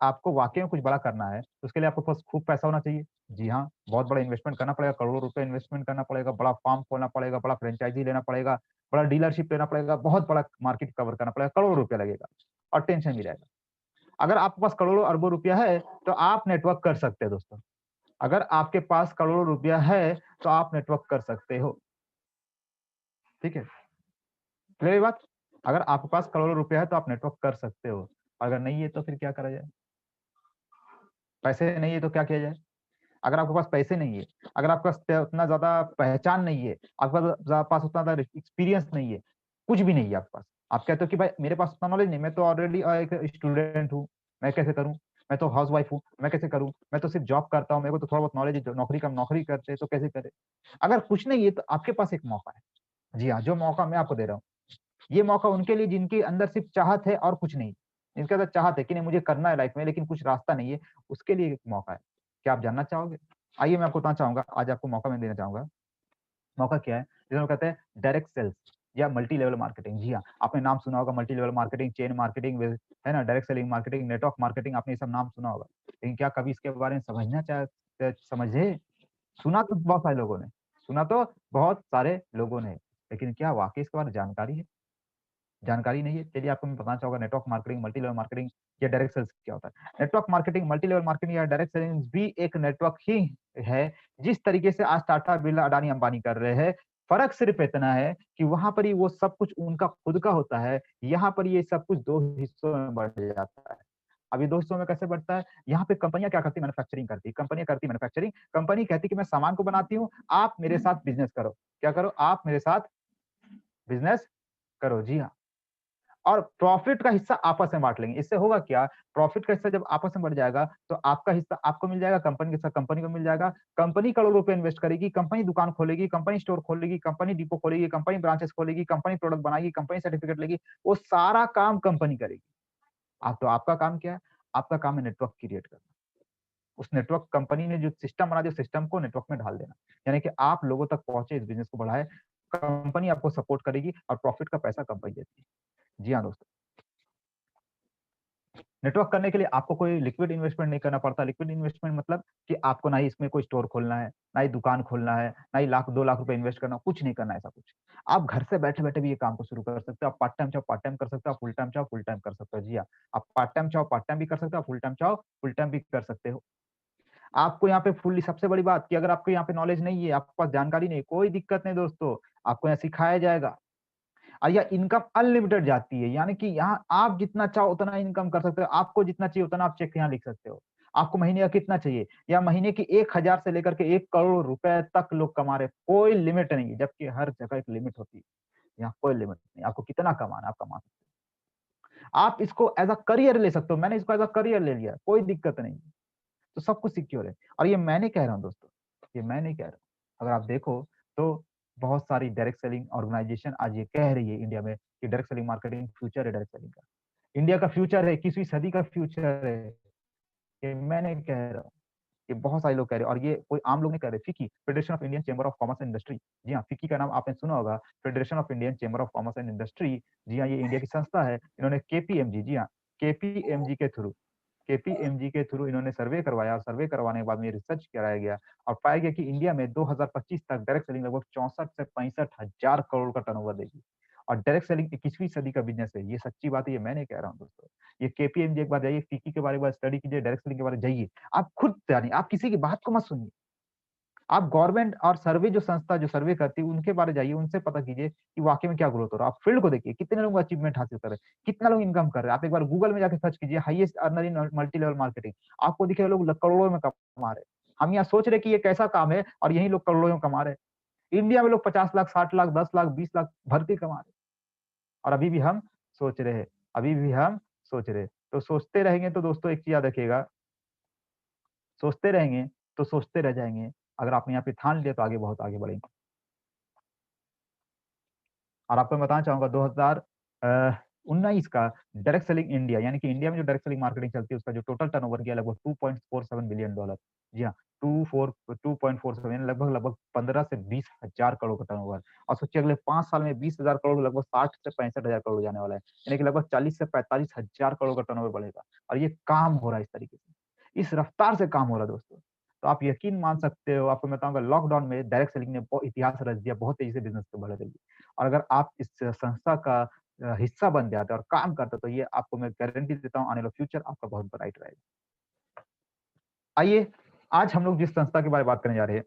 आपको वाक़ई में कुछ बड़ा करना है, तो उसके लिए आपके पास खूब पैसा होना चाहिए। जी हाँ, बहुत बड़ा इन्वेस्टमेंट करना पड़ेगा, करोड़ों रुपए इन्वेस्टमेंट करना पड़ेगा, बड़ा फार्म खोलना पड़ेगा, बड़ा फ्रैंचाइज़ी लेना पड़ेगा, बड़ा डीलरशिप लेना पड़ेगा, बहुत बड़ा मार्केट कवर करना पड़ेगा, करोड़ों रुपया लगेगा और टेंशन भी रहेगा। अगर आपके पास करोड़ों अरबों रुपया है, तो आप नेटवर्क कर सकते हैं दोस्तों। अगर आपके पास करोड़ों रुपया है, तो आप नेटवर्क कर सकते हो। ठीक है? क्लियर ये बात? अगर आपके पास करोड़ों रुपया है, तो आप नेटवर्क कर सकते हो। अगर नहीं है, तो फिर क्या करा जाए? पैसे नहीं है, तो क्या किया जाए? अगर आपके पास पैसे नहीं है, अगर आपके पास उतना ज़्यादा पहचान नहीं है, आपके पास उतना ज़्यादा एक्सपीरियंस नहीं है, कुछ भी नहीं है आपके पास। आप कहते हो कि भाई मेरे पास उतना नॉलेज नहीं, मैं तो ऑलरेडी एक स्टूडेंट हूँ, मैं कैसे करूँ? मैं तो हाउसवाइफ हूँ, मैं कैसे करूँ? मैं तो सिर्फ जॉब करता हूँ, मेरे को तो थोड़ा बहुत नॉलेज है, जो नौकरी करते हैं, तो कैसे करें? अगर कुछ नहीं है, तो आपके पास एक मौका है। जी हाँ, जो मौका मैं आपको दे रहा हूँ। ये मौका उनके लिए जिनके अंदर सिर्फ चाहत है और कुछ नहीं। जिनके अंदर चाहत है कि नहीं मुझे करना है लाइफ में लेकिन कुछ रास्ता नहीं है, उसके लिए एक मौका है। क्या आप जानना चाहोगे? आइए मैं आपको बताना चाहूँगा, आज आपको मौका मैं देना चाहूँगा। मौका क्या है? जिसे हम कहते हैं डायरेक्ट सेल्स या मल्टी लेवल मार्केटिंग। जी हाँ, आपने नाम सुना होगा multi level marketing, chain marketing है ना? Direct selling marketing, network marketing आपने ये सब नाम सुना होगा। लेकिन क्या कभी इसके बारे में समझे? सुना तो बहुत सारे लोगों ने, सुना तो बहुत सारे लोगों ने, लेकिन क्या वाक़ई इसके बारे में जानकारी है? जानकारी नहीं है, चलिए आपको मैं बताना चाहूँगा network marketing, multi level marketing या डायरेक्ट सेल्स क्या होता है। Network marketing, multi level marketing या डायरेक्ट सेलिंग भी एक नेटवर्क ही है, जिस तरीके से आज टाटा, बिरला, अडानी, अंबानी कर रहे हैं। फ़र्क सिर्फ इतना है कि वहाँ पर ही वो सब कुछ उनका खुद का होता है, यहाँ पर ये सब कुछ 2 हिस्सों में बँट जाता है। अब ये 2 हिस्सों में कैसे बँटता है? यहाँ पे कंपनियाँ क्या करती हैं मैन्युफैक्चरिंग करती है, कंपनियाँ करती है मैन्युफैक्चरिंग, कंपनी कहती है कि मैं सामान को बनाती हूँ, आप मेरे साथ बिज़नेस करो। क्या करो? आप मेरे साथ बिज़नेस करो। जी हाँ। और प्रॉफ़िट का हिस्सा आपस में बाँट लेंगे। इससे होगा क्या? प्रॉफ़िट का हिस्सा जब आपस में बँट जाएगा, तो आपका हिस्सा आपको मिल जाएगा, कंपनी का हिस्सा कंपनी को मिल जाएगा। कंपनी करोड़ों रुपए इन्वेस्ट करेगी, कंपनी दुकान खोलेगी, कंपनी स्टोर खोलेगी, कंपनी डिपो खोलेगी, कंपनी ब्रांचेस खोलेगी, कंपनी प्रोडक्ट बनाएगी, कंपनी सर्टिफ़िकेट लेगी। वो सारा काम कंपनी करेगी। आप तो आपका काम क्या है? आपका काम है नेटवर्क क्रिएट करना। उस नेटवर्क कंपनी ने जो सिस्टम बना दिया, सिस्टम को नेटवर्क में ढाल देना। यानी कि आप लोगों तक पहुँचे, इस बिज़नेस को बढ़ाएँ, कंपनी आपको सपोर्ट करेगी और प्रॉफ़िट का पैसा कंपनी देती है। जी हाँ, दोस्तों। नेटवर्क करने के लिए आपको कोई लिक्विड इन्वेस्टमेंट नहीं करना पड़ता। लिक्विड इन्वेस्टमेंट मतलब कि आपको ना ही इसमें कोई स्टोर खोलना है, ना ही दुकान खोलना है, ना ही लाख 2 लाख रुपए इन्वेस्ट करना, कुछ नहीं करना है ऐसा कुछ। आप घर से बैठे-बैठे भी ये काम को शुरू कर सकते हो। आप पार्ट टाइम चाहो पार्ट टाइम कर सकते हो, आप फुल टाइम चाहो फुल टाइम कर सकते हो। जी हाँ, आप पार्ट टाइम चाहो पार्ट टाइम भी कर सकते हो, आप फुल टाइम चाहो फुल टाइम भी कर सकते हो। आपको यहाँ पे फुल्ली सबसे बड़ी बात कि अगर आपको यहाँ पे नॉलेज नहीं है, आपके पास जानकारी नहीं है, कोई दिक्कत नहीं दोस्तों, आपको यहाँ सिखाया जाएगा। या इनकम अनलिमिटेड जाती है, यानी कि यहाँ आप जितना चाहो उतना इनकम कर सकते हो, आपको जितना चाहिए उतना आप चेक यहाँ लिख सकते हो। आपको महीने का कितना चाहिए या महीने की 1000 से लेकर के 1 करोड़ रुपए तक लोग कमा रहे हैं, कोई लिमिट नहीं है, जबकि हर जगह एक लिमिट होती है। यहाँ कोई लिमिट नहीं, आपको कितना कमाना है आप कमा सकते हो। आप इसको एज़ अ करियर ले सकते हो, मैंने इसको एज़ अ करियर ले लिया, कोई दिक्कत नहीं। तो सब कुछ सिक्योर है और ये मैं नहीं कह रहा हूँ दोस्तों, ये मैं नहीं कह रहा हूँ। अगर आप देखो तो बहुत सारी डायरेक्ट सेलिंग ऑर्गनाइज़ेशन आज ये कह रही है इंडिया में कि डायरेक्ट सेलिंग मार्केटिंग फ्यूचर है डायरेक्ट सेलिंग का। इंडिया का फ्यूचर है, 21वीं सदी का फ्यूचर है, ये मैं नहीं कह रहा हूँ। ये बहुत सारे लोग कह रहे हैं और ये कोई आम लोग नहीं कह रहे। FICCI, federation of Indian chamber of commerce and industry. जी हाँ, फिक्की का नाम आपने सुना होगा, federation of Indian chamber of commerce and industry. जी हाँ, ये इंडिया की संस्था है। इन्होंने केपीएमजी जी हाँ, केपीएमजी के थ्रू केपीएमजी के थ्रू इन्होंने सर्वे करवाया और सर्वे करवाने के बाद में रिसर्च कराया गया और पाया गया कि इंडिया में 2025 तक डायरेक्ट सेलिंग लगभग 64 से 65 हज़ार करोड़ का टर्नओवर देगी और डायरेक्ट सेलिंग 21वीं सदी का बिजनेस है। ये सच्ची बात है, ये मैं नहीं कह रहा हूँ दोस्तों। ये केपीएमजी एक बार जाइए, फिक्की के बारे में स्टडी कीजिए, डायरेक्ट सेलिंग के बारे में जाइए। आप खुद जानिए, आप किसी की बात को मत सुनिए। आप गवर्नमेंट और सर्वे जो संस्था जो सर्वे करती है उनके बारे जाइए, उनसे पता कीजिए कि वाकई में क्या ग्रोथ हो रहा है। आप फील्ड को देखिए, कितने लोग अचीवमेंट हासिल कर रहे हैं, कितना लोग इनकम कर रहे हैं। आप एक बार गूगल में जाके सर्च कीजिए हाईएस्ट अर्नर इन मल्टी लेवल मार्केटिंग, आपको दिखेगा लोग करोड़ों में कमा रहे हैं। हम यहाँ सोच रहे कि ये कैसा काम है और यही लोग करोड़ों में कमा रहे हैं। इंडिया में लोग 50 लाख, 60 लाख, 10 लाख, 20 लाख भर के कमा रहे हैं, और अभी भी हम सोच रहे हैं, अभी भी हम सोच रहे हैं। तो सोचते रहेंगे तो दोस्तों एक चीज याद रखिएगा, सोचते रहेंगे तो सोचते रह जाएंगे। अगर आपने यहाँ पे ठान लिया तो आगे बहुत आगे बढ़ेंगे। और आपको मैं बताना चाहूंगा 2019 का डायरेक्ट सेलिंग इंडिया, यानी कि इंडिया में जो डायरेक्ट सेलिंग मार्केटिंग चलती है उसका जो टोटल टर्नओवर किया लगभग 2.47 बिलियन डॉलर। जी हाँ, 2.47 यानी लगभग लगभग 15 से 20 हजार करोड़ का टर्नओवर। और सोचिए अगले 5 साल में 20 हजार करोड़, लगभग 60 से 65 हजार करोड़ जाने वाला है, यानी कि लगभग 40 से 45 हजार करोड़ का टर्नओवर बढ़ेगा। और ये काम हो रहा है इस तरीके से, इस रफ्तार से काम हो रहा है दोस्तों। तो आप यकीन मान सकते हो, आपको मैं बताऊंगा लॉकडाउन में डायरेक्ट सेलिंग ने बहुत इतिहास रच दिया, बहुत तेजी से बिजनेस को बढ़ा दिया। और अगर आप इस संस्था का हिस्सा बन जाते और काम करते तो ये आपको मैं गारंटी देता हूँ आने वाला फ्यूचर आपका बहुत ब्राइट रहेगा। आइए, आज हम लोग जिस संस्था के बारे में बात करने जा रहे हैं,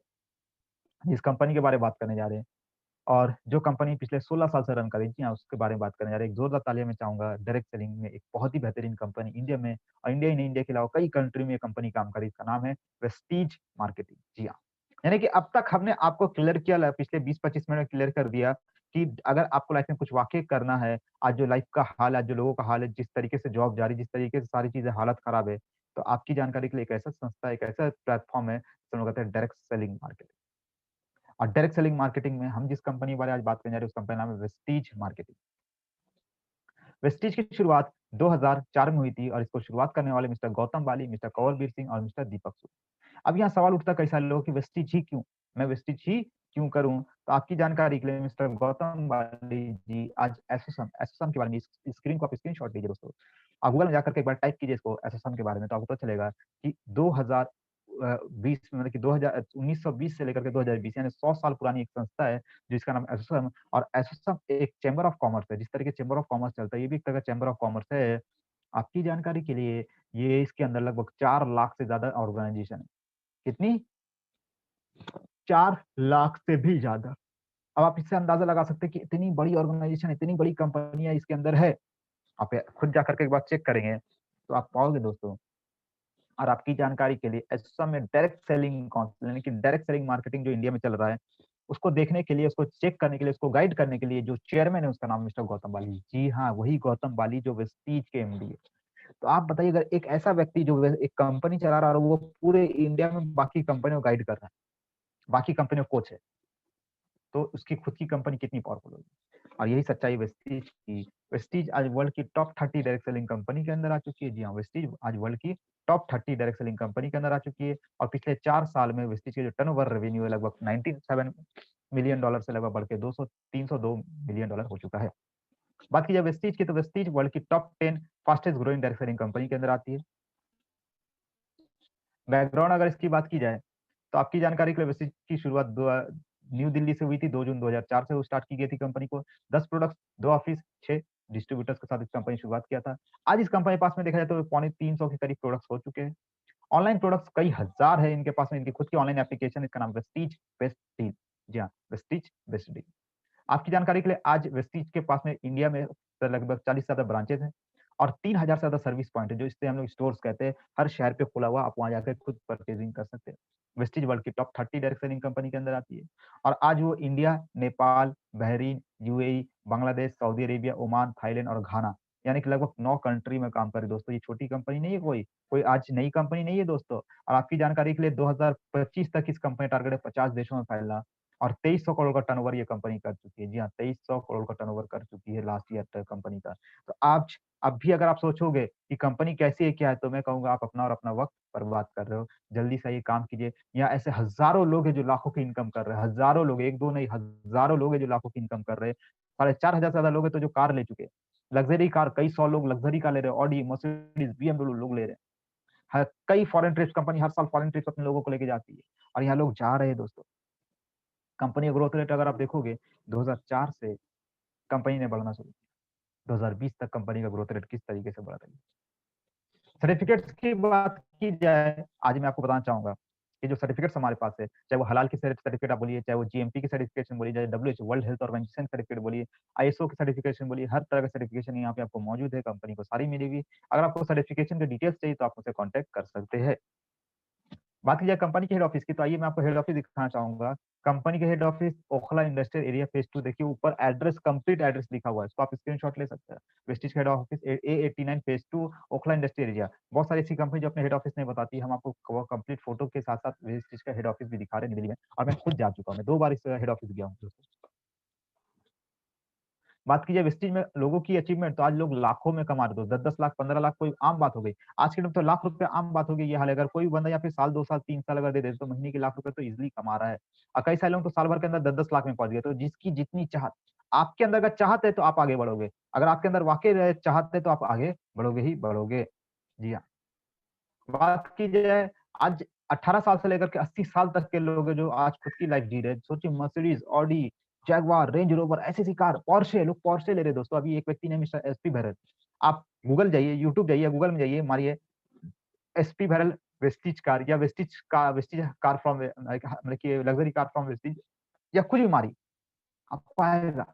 जिस कंपनी के बारे में बात करने जा रहे हैं, और जो कंपनी पिछले 16 साल से रन कर रही थी, उसके बारे में बात करने जा रहे हैं। एक जोरदार तालियां मैं चाहूंगा डायरेक्ट सेलिंग में, एक बहुत ही बेहतरीन कंपनी इंडिया में, और इंडिया ही नहीं, इंडिया के अलावा कई कंट्री में ये कंपनी काम कर रही है। इसका नाम है वेस्टीज मार्केटिंग। जी हाँ, यानी कि अब तक हमने आपको क्लियर किया, पिछले 20-25 मिनट में क्लियर कर दिया कि अगर आपको लाइफ में कुछ वाकई करना है, आज जो लाइफ का हाल है, आज जो लोगों का हाल है, जिस तरीके से जॉब जा रही है, जिस तरीके से सारी चीजें हालत खराब है, तो आपकी जानकारी के लिए एक ऐसा संस्था, एक ऐसा प्लेटफॉर्म है जिसे हम लोग कहते हैं डायरेक्ट सेलिंग मार्केटिंग। और डायरेक्ट सेलिंग मार्केटिंग में हम जिस कंपनी के बारे में आज बात करने जा रहे हैं, उस कंपनी का नाम है वेस्टीज मार्केटिंग। वेस्टीज की शुरुआत 2004 में हुई थी, और इसको शुरुआत करने वाले मिस्टर गौतम बाली, मिस्टर कंवरवीर सिंह और मिस्टर दीपक सूद। अब यहाँ सवाल उठता कई सारे लोगों की वेस्टीज ही क्यों, मैं वेस्टीज ही क्यों करूं? तो आपकी जानकारी के लिए मिस्टर गौतम बाली जी आज एसोसम एसोसम के बारे में, स्क्रीन को आप स्क्रीनशॉट लीजिए दोस्तों, आप गूगल में जाकर के एक बार टाइप कीजिए इसको एसोसम के बारे में, तो आपको पता चलेगा कि 2020 में, मतलब कि 2000 1920 से लेकर के 2020, यानी 100 साल पुरानी एक संस्था है जिसका नाम एसोसम। और एसोसम एक चैम्बर ऑफ कॉमर्स है। जिस तरह के चैम्बर ऑफ कॉमर्स चलता है, ये भी एक तरह का चैम्बर ऑफ कॉमर्स है। आपकी जानकारी के लिए, ये इसके अंदर लगभग 4 लाख से ज्यादा ऑर्गेनाइजेशन है। कितनी? 4 लाख से भी ज्यादा। अब आप इससे अंदाजा लगा सकते हैं कि इतनी बड़ी ऑर्गेनाइजेशन, इतनी बड़ी कंपनियां इसके अंदर है। आप खुद जाकर के एक बार चेक करेंगे तो आप पाओगे दोस्तों। और आपकी जानकारी के लिए एसोसम में डायरेक्ट सेलिंग काउंसिल, यानी कि डायरेक्ट सेलिंग मार्केटिंग जो इंडिया में चल रहा है, उसको देखने के लिए, उसको चेक करने के लिए, उसको गाइड करने के लिए जो चेयरमैन है उसका नाम मिस्टर गौतम बाली। जी हाँ, वही गौतम बाली जो वेस्टीज के एमडी है। तो आप बताइए, अगर एक ऐसा व्यक्ति जो एक कंपनी चला रहा है और वो पूरे इंडिया में बाकी कंपनियों को गाइड कर रहा है, बाकी कंपनियों कोच है, तो उसकी खुद की कंपनी कितनी पावरफुल होगी। और यही सच्चाई वेस्टीज की। वेस्टीज आज वर्ल्ड की टॉप 30 डायरेक्ट सेलिंग कंपनी के अंदर आ चुकी है। जी हाँ, वेस्टीज आज वर्ल्ड की टॉप 30 डायरेक्ट सेलिंग कंपनी के अंदर आ चुकी है। और पिछले 4 साल में वेस्टीज के जो टर्नओवर रेवेन्यू है, लगभग 97 मिलियन डॉलर से लगभग बढ़ के 302 मिलियन डॉलर हो चुका है। बात की जाए वेस्टीज की, तो वेस्टीज वर्ल्ड की top 10 fastest growing direct selling company के अंदर आती है। बैकग्राउंड अगर इसकी बात की जाए, तो आपकी जानकारी के लिए वेस्टीज की शुरुआत न्यू दिल्ली से हुई थी। 2 जून 2004 से वो स्टार्ट की गई थी कंपनी को। 10 प्रोडक्ट्स, 2 ऑफिस, 6 डिस्ट्रीब्यूटर्स के साथ इस कंपनी शुरुआत किया था। आज इस कंपनी के पास में देखा जाए तो 350 के करीब प्रोडक्ट्स हो चुके हैं। ऑनलाइन प्रोडक्ट्स कई हजार है इनके पास में। इनकी खुद की ऑनलाइन एप्लीकेशन, इसका नाम वेस्टीज बेस्ट डील। जी हाँ, वेस्टीज बेस्ट डील। आपकी जानकारी के लिए आज वेस्टीज के पास में इंडिया में लगभग 40 से ज्यादा ब्रांचेस हैं, और 3000 से ज्यादा सर्विस पॉइंट है, जो इससे हम लोग स्टोर्स कहते हैं। हर शहर पे खुला हुआ, आप वहां जाकर खुद परचेजिंग कर सकते हैं। वेस्टीज वर्ल्ड की टॉप 30 डायरेक्ट सेलिंग कंपनी के अंदर आती है। और आज वो India, Nepal, Bahrain, UAE, Bangladesh, Saudi Arabia, Oman, Thailand और घाना, यानी कि लगभग 9 कंट्री में काम करे दोस्तों। ये छोटी कंपनी नहीं है, कोई कोई आज नई कंपनी नहीं है दोस्तों। और आपकी जानकारी के लिए 2025 तक इस कंपनी टारगेट है 50 देशों में फैलना, और 2300 करोड़ का टर्नओवर ये कंपनी कर चुकी है। जी हाँ, 2300 करोड़ का टर्नओवर कर चुकी है लास्ट ईयर तक कंपनी का। तो आज अब भी अगर आप सोचोगे कि कंपनी कैसी है, क्या है, तो मैं कहूंगा आप अपना और अपना वक्त बर्बाद कर रहे हो। जल्दी से ये काम कीजिए। यहाँ ऐसे हजारों लोग हैं जो लाखों की इनकम कर रहे हैं, हजारों लोग, एक दो नहीं, हजारों लोग हैं जो लाखों की इनकम कर रहे हैं। 4,500 से ज्यादा लोग हैं तो जो कार ले चुके हैं, लग्जरी कार, कई सौ लोग लग्जरी कार ले रहे हैं, ऑडी, मर्सिडीज, बीएमडब्ल्यू लोग ले रहे हैं। कई फॉरेन ट्रिप्स, कंपनी हर साल फॉरेन ट्रिप्स अपने लोगों को लेके जाती है, और यहाँ लोग जा रहे हैं दोस्तों। कंपनी ग्रोथ रेट अगर आप देखोगे 2004 से कंपनी ने बढ़ना शुरू किया। 2020 तक कंपनी का ग्रोथ रेट किस तरीके से बढ़ा था। सर्टिफिकेट्स की बात की जाए, आज मैं आपको बताना चाहूंगा कि जो सर्टिफिकेट्स हमारे पास है, चाहे वो हलाल की सर्टिफिकेट आप बोलिए, चाहे वो जीएमपी की सर्टिफिकेशन बोलिए, चाहे WHO world health organization certificate बोलिए, आईएसओ की सर्टिफिकेशन बोलिए, हर तरह का सर्टिफिकेशन यहाँ पे आपको मौजूद है, कंपनी को सारी मिलेगी। अगर आपको सर्टिफिकेशन की डिटेल्स चाहिए तो आप मुझसे कॉन्टैक्ट कर सकते हैं। बात की जाए कंपनी के हेड ऑफिस की, तो आइए मैं आपको हेड ऑफिस दिखाना चाहूंगा। कंपनी के head office Okhla industrial area phase 2, देखिए ऊपर एड्रेस, कंप्लीट एड्रेस लिखा हुआ है, इसको आप स्क्रीनशॉट ले सकते हैं। Vestige head office A89 phase 2 Okhla industrial area. बहुत सारी ऐसी कंपनी जो अपने हेड ऑफिस नहीं बताती, हम आपको कंप्लीट फोटो के साथ साथ वेस्टिज का हेड ऑफिस भी दिखा रहे हैं दिल्ली में, और मैं खुद जा चुका हूँ, मैं 2 बार इस हेड ऑफिस गया हूँ। बात की जाए वेस्टीज में लोगों की अचीवमेंट, तो आज लोग लाखों में कमा रहे, 10-10 लाख 15 लाख कोई आम बात हो गई। आज के टाइम तो लाख रुपए आम बात हो गई। ये हाल है, अगर कोई बंदा यहाँ पे साल 2 साल 3 साल अगर दे दे तो महीने के लाख रुपए तो इजिली कमा रहा है। और कई सारे लोग तो साल भर के अंदर 10-10 लाख में पहुंच गए। तो जिसकी जितनी चाहत, आपके अंदर अगर चाहत है तो आप आगे बढ़ोगे, अगर आपके अंदर वाकई चाहत है तो आप आगे बढ़ोगे ही बढ़ोगे। जी हाँ। बात की जाए, आज 18 साल से लेकर के 80 साल तक के लोग हैं जो आज खुद की लाइफ जी रहे हैं। सोचिए, Mercedes, Audi, Jaguar, range rover, ऐसी ऐसी कार, पोर्शे, लोग पोर्शे ले रहे हैं दोस्तों। अभी एक व्यक्ति ने मिस्टर एसपी भैरल, आप गूगल जाइए, यूट्यूब जाइए, गूगल में जाइए, मारिए एसपी भैरल वेस्टिज कार, या वेस्टिज कार फ्रॉम, मतलब कि लग्जरी कार फ्रॉम वेस्टिज, या कुछ भी मारिए, आपको आएगा,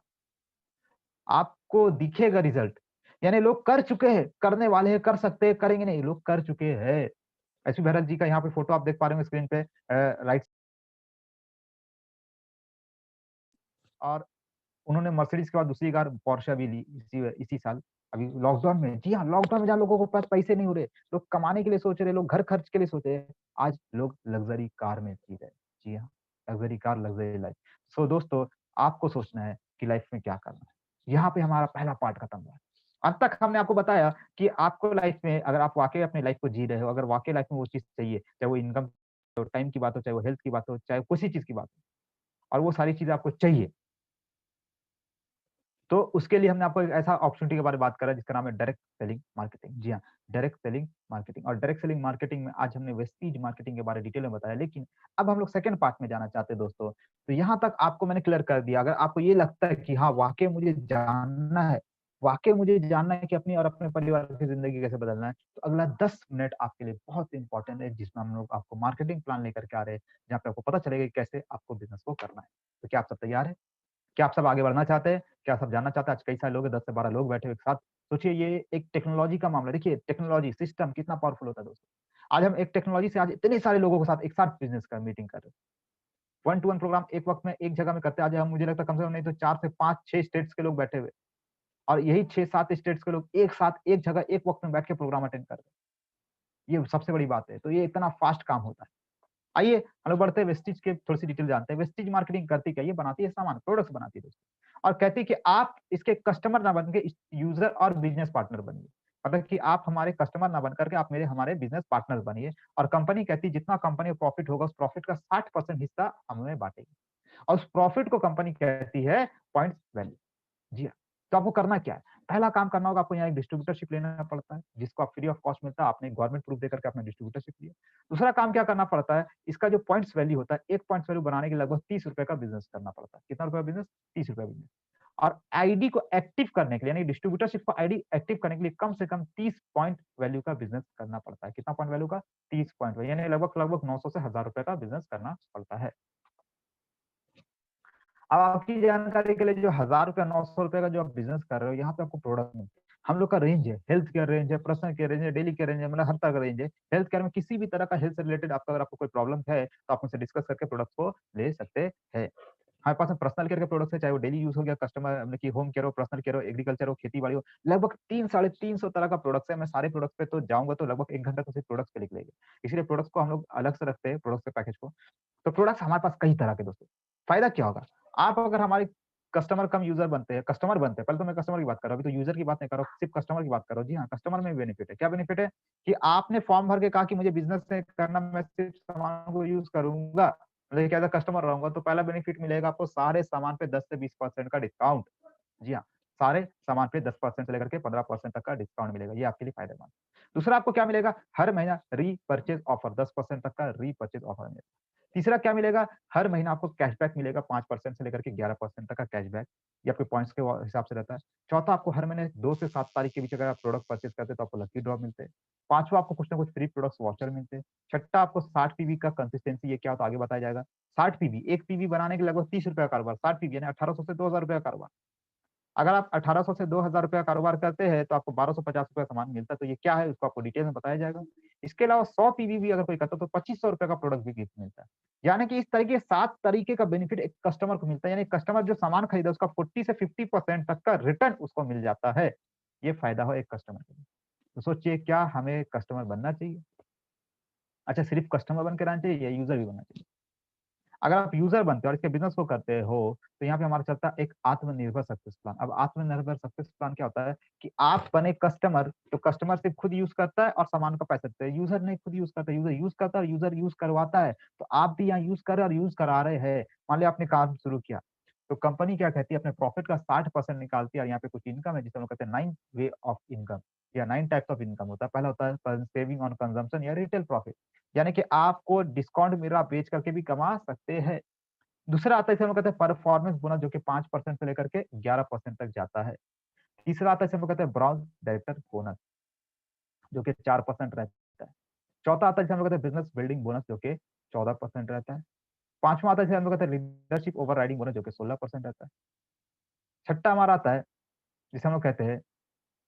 आपको दिखेगा रिजल्ट। यानी लोग कर चुके हैं, करने वाले हैं, कर सकते हैं, करेंगे नहीं, लोग कर चुके हैं। एसपी भैरत जी का यहाँ पे फोटो आप देख पा रहे होंगे स्क्रीन पे, राइट। और उन्होंने मर्सिडीज के बाद दूसरी कार पोर्शा भी ली इसी इसी साल, अभी लॉकडाउन में। जी हाँ, लॉकडाउन में जहाँ लोगों के पास पैसे नहीं हो रहे, लोग कमाने के लिए सोच रहे, लोग घर खर्च के लिए सोच रहे, आज लोग लग्जरी कार में जी रहे। जी हाँ, लग्जरी कार, लग्जरी लाइफ। सो दोस्तों, आपको सोचना है कि लाइफ में क्या करना है। यहाँ पे हमारा पहला पार्ट खत्म हुआ है। अब तक हमने आपको बताया कि आपको लाइफ में, अगर आप वाकई अपनी लाइफ को जी रहे हो, अगर वाकई लाइफ में वो चीज चाहिए, चाहे वो इनकम, टाइम की बात हो, चाहे वो हेल्थ की बात हो, चाहे किसी चीज की बात हो, और वो सारी चीजें आपको चाहिए, तो उसके लिए हमने आपको एक ऐसा अपॉर्चुनिटी के बारे में बात करा जिसका नाम है डायरेक्ट सेलिंग मार्केटिंग। जी हाँ, डायरेक्ट सेलिंग मार्केटिंग। और डायरेक्ट सेलिंग मार्केटिंग में आज हमने वेस्टीज मार्केटिंग के बारे में डिटेल में बताया, लेकिन अब हम लोग सेकंड पार्ट में जाना चाहते हैं दोस्तों। तो यहाँ तक आपको मैंने क्लियर कर दिया। अगर आपको ये लगता है कि हाँ वाकई मुझे जानना है, वाकई मुझे जानना है कि अपनी और अपने परिवार की जिंदगी कैसे बदलना है, तो अगला 10 मिनट आपके लिए बहुत इंपॉर्टेंट है, जिसमें हम लोग आपको मार्केटिंग प्लान लेकर के आ रहे हैं, जहाँ पे आपको पता चलेगा कि कैसे आपको बिजनेस को करना है। तो क्या आप सब तैयार है? क्या आप सब आगे बढ़ना चाहते हैं? क्या सब जानना चाहते हैं? आज कई सारे लोग हैं, 10 से 12 लोग बैठे हुए एक साथ। सोचिए, ये एक टेक्नोलॉजी का मामला है। देखिए टेक्नोलॉजी सिस्टम कितना पावरफुल होता है दोस्तों। आज हम एक टेक्नोलॉजी से आज इतने सारे लोगों के साथ एक साथ बिजनेस का मीटिंग कर रहे हैं। वन टू वन प्रोग्राम एक वक्त में एक जगह में करते हैं। आज हम, मुझे लगता है कम से कम नहीं तो 4 से 5 6 स्टेट्स के लोग बैठे हुए, और यही 6-7 स्टेट्स के लोग एक साथ एक जगह एक वक्त में बैठ के प्रोग्राम अटेंड कर रहे हैं। ये सबसे बड़ी बात है। तो ये इतना फास्ट काम होता है। आइए हम लोग बढ़ते हैं, वेस्टीज के थोड़ी सी डिटेल जानते हैं। वेस्टीज मार्केटिंग करती क्या है? ये बनाती है सामान, प्रोडक्ट्स बनाती है दोस्तों, और कहती है कि आप इसके कस्टमर ना बन के यूजर और बिजनेस पार्टनर बनिए। मतलब कि आप हमारे कस्टमर ना बन करके आप मेरे हमारे बिजनेस पार्टनर बनिए। और कंपनी कहती है जितना कंपनी को प्रॉफिट होगा, उस प्रॉफिट का 60% हिस्सा हमें बांटेगी, और उस प्रॉफिट को कंपनी कहती है पॉइंट्स वैल्यू। जी हाँ। तो आपको करना क्या है? पहला काम करना होगा, आपको यहाँ एक डिस्ट्रीब्यूटरशिप लेना पड़ता है, जिसको आप फ्री ऑफ कॉस्ट मिलता है। आपने गवर्नमेंट प्रूफ देकर के आपने डिस्ट्रीब्यूटरशिप लिया। दूसरा काम क्या करना पड़ता है? इसका जो पॉइंट्स वैल्यू होता है, एक पॉइंट्स वैल्यू बनाने के लगभग 30 रुपए का बिजनेस करना पड़ता है। कितना रुपए का बिजनेस? 30 रुपए बिजनेस। और आईडी को एक्टिव करने के लिए, यानी डिस्ट्रीब्यूटरशिप को आईडी एक्टिव करने के लिए कम से कम 30 पॉइंट वैल्यू का बिजनेस करना पड़ता है। कितना पॉइंट वैल्यू का? 30 पॉइंट, यानी लगभग लगभग 900 से 1000 रुपए का बिजनेस करना पड़ता है। अब आपकी जानकारी के लिए, जो 1000 रुपया 900 रुपए का जो आप बिजनेस कर रहे हो, यहाँ पे आपको प्रोडक्ट मिलते हैं। हम लोग का रेंज है, हेल्थ केयर रेंज है, पर्सनल केयर रेंज है, डेली केयर रेंज है, मतलब हर तरह का रेंज है। हेल्थ केयर में किसी भी तरह का हेल्थ से रिलेटेड आपका, अगर आपको कोई प्रॉब्लम है तो आप मुझसे डिस्कस करके प्रोडक्ट्स को ले सकते हैं। हमारे पास में पर्सनल केयर के प्रोडक्ट्स है, चाहे वो डेली यूज हो गया, कस्टमर मतलब कि होम केयर हो, पर्सनल केयर हो, एग्रीकल्चर हो, खेती बाड़ी हो, लगभग 300-350 तरह का प्रोडक्ट्स है। मैं सारे प्रोडक्ट्स पे तो जाऊंगा तो लगभग 1 घंटा तो सिर्फ प्रोडक्ट्स पे निकलेगा। इसलिए प्रोडक्ट्स को हम लोग अलग से रखते हैं, प्रोडक्ट्स के पैकेज को। तो प्रोडक्ट्स हमारे पास कई तरह के दोस्तों। फायदा क्या होगा? आप अगर हमारे कस्टमर कम यूजर बनते हैं, कस्टमर बनते हैं, पहले तो मैं कस्टमर की बात कर रहा हूँ, अभी तो यूजर की बात नहीं कर रहा हूँ, सिर्फ कस्टमर की बात कर रहा हूँ। जी हाँ, कस्टमर में बेनिफिट है। क्या बेनिफिट है? कि आपने फॉर्म भर के कहा कि मुझे बिजनेस से करना, मैं सिर्फ सामान को यूज करूंगा, मतलब क्या कस्टमर रहूंगा, तो पहला बेनिफिट मिलेगा आपको, सारे सामान पे 10 से 20% का डिस्काउंट। जी हाँ, सारे सामान पे 10% से लेकर के 15% तक का डिस्काउंट मिलेगा। ये आपके लिए फायदेमंद। दूसरा आपको क्या मिलेगा? हर महीना री परचेज ऑफर, 10% तक का री परचेज ऑफर मिलेगा। तीसरा क्या मिलेगा, हर महीना आपको कैशबैक मिलेगा 5% से लेकर के 11% तक का कैशबैक, ये आपके पॉइंट्स के हिसाब से रहता है। चौथा, आपको हर महीने 2 से 7 तारीख के बीच अगर आप प्रोडक्ट परचेज़ करते हैं तो आपको लकी ड्रॉ मिलते हैं। पाँचवाँ, आपको कुछ ना कुछ फ्री प्रोडक्ट्स वाउचर मिलते हैं। छठा, आपको 60 पीवी का कंसिस्टेंसी, ये क्या होता है आगे बताया जाएगा। 60 पीवी, 1 पीवी बनाने के लगभग ₹30 का कारोबार, 60 पीवी यानी 1800 से ₹2000 का कारोबार। अगर आप 1800 से ₹2000 का कारोबार करते हैं, तो आपको ₹1250 का सामान मिलता है, तो ये क्या है उसको आपको डिटेल में बताया जाएगा। इसके अलावा 100 पीवी भी अगर कोई करता है, तो ₹2500 का प्रोडक्ट भी गिफ्ट मिलता है। यानी कि इस तरीके 7 तरीके का बेनिफिट एक कस्टमर को मिलता है, यानी कस्टमर जो सामान खरीदा उसका 40 से 50% तक का रिटर्न उसको मिल जाता है। ये फ़ायदा हो एक कस्टमर के लिए। तो सोचिए क्या हमें कस्टमर बनना चाहिए? अच्छा, सिर्फ़ कस्टमर बन के रहना चाहिए या यूज़र भी बनना चाहिए? अगर आप यूज़र बनते हो और इसके बिज़नेस को करते हो, तो यहाँ पे हमारा चलता है एक आत्मनिर्भर सक्सेस प्लान। अब आत्मनिर्भर सक्सेस प्लान क्या होता है कि आप बने कस्टमर, तो कस्टमर सिर्फ़ खुद यूज़ करता है और सामान का पैसा देता है। यूज़र नहीं खुद यूज़ करता है, यूज़र यूज़ करता है और यूज़र यूज़ करवाता है। तो आप भी यहाँ यूज़ कर रहे और यूज़ करा रहे हैं। मान लिया आपने काम शुरू किया, तो कंपनी क्या कहती है अपने प्रॉफ़िट का 60% निकालती है और यहाँ पे कुछ इनकम है जिसे हम लोग कहते हैं 9 वे ऑफ इनकम या 9 टाइप्स ऑफ इनकम होता है। पहला होता है सेविंग ऑन कंजम्पशन या रिटेल प्रॉफ़िट, यानी कि आपको डिस्काउंट मिल रहा, आप बेच करके भी कमा सकते हैं। दूसरा आता है इसे हम लोग कहते हैं परफॉर्मेंस बोनस जो कि 5% से लेकर के 11% तक जाता है। तीसरा आता है इसे हम लोग कहते हैं ब्रॉन्ज डायरेक्टर बोनस जो कि 4% रहता है। चौथा आता है जिसे हम लोग कहते हैं बिज़नेस बिल्डिंग बोनस जो कि 14% रहता है। पाँचवाँ आता है जिसे हम लोग कहते हैं लीडरशिप ओवरराइडिंग बोनस जो कि 16% रहता है। छठा हमारा आता है जिसे हम लोग कहते हैं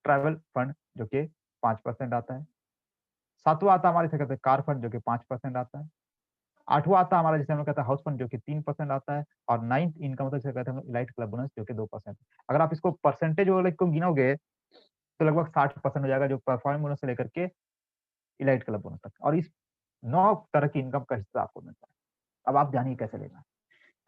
ट्रैवल फंड जो कि 5% आता है। सातवाँ आता है हमारा जिसे कहते हैं कार फंड जो कि 5% आता है। आठवाँ आता है हमारा जिसे हम लोग कहते हैं हाउस फंड जो कि 3% आता है और 9th इनकम होता है जिसे कहते हैं हम लोग इलाइट क्लब बोनस जो कि 2%। अगर आप इसको परसेंटेज वाले को गिनोगे तो लगभग 60% हो जाएगा जो परफॉर्मेंस बोनस से लेकर के इलाइट क्लब बोनस तक और इस 9 तरह की इनकम का हिस्सा आपको मिलता है। अब आप जानिए कैसे लेना है।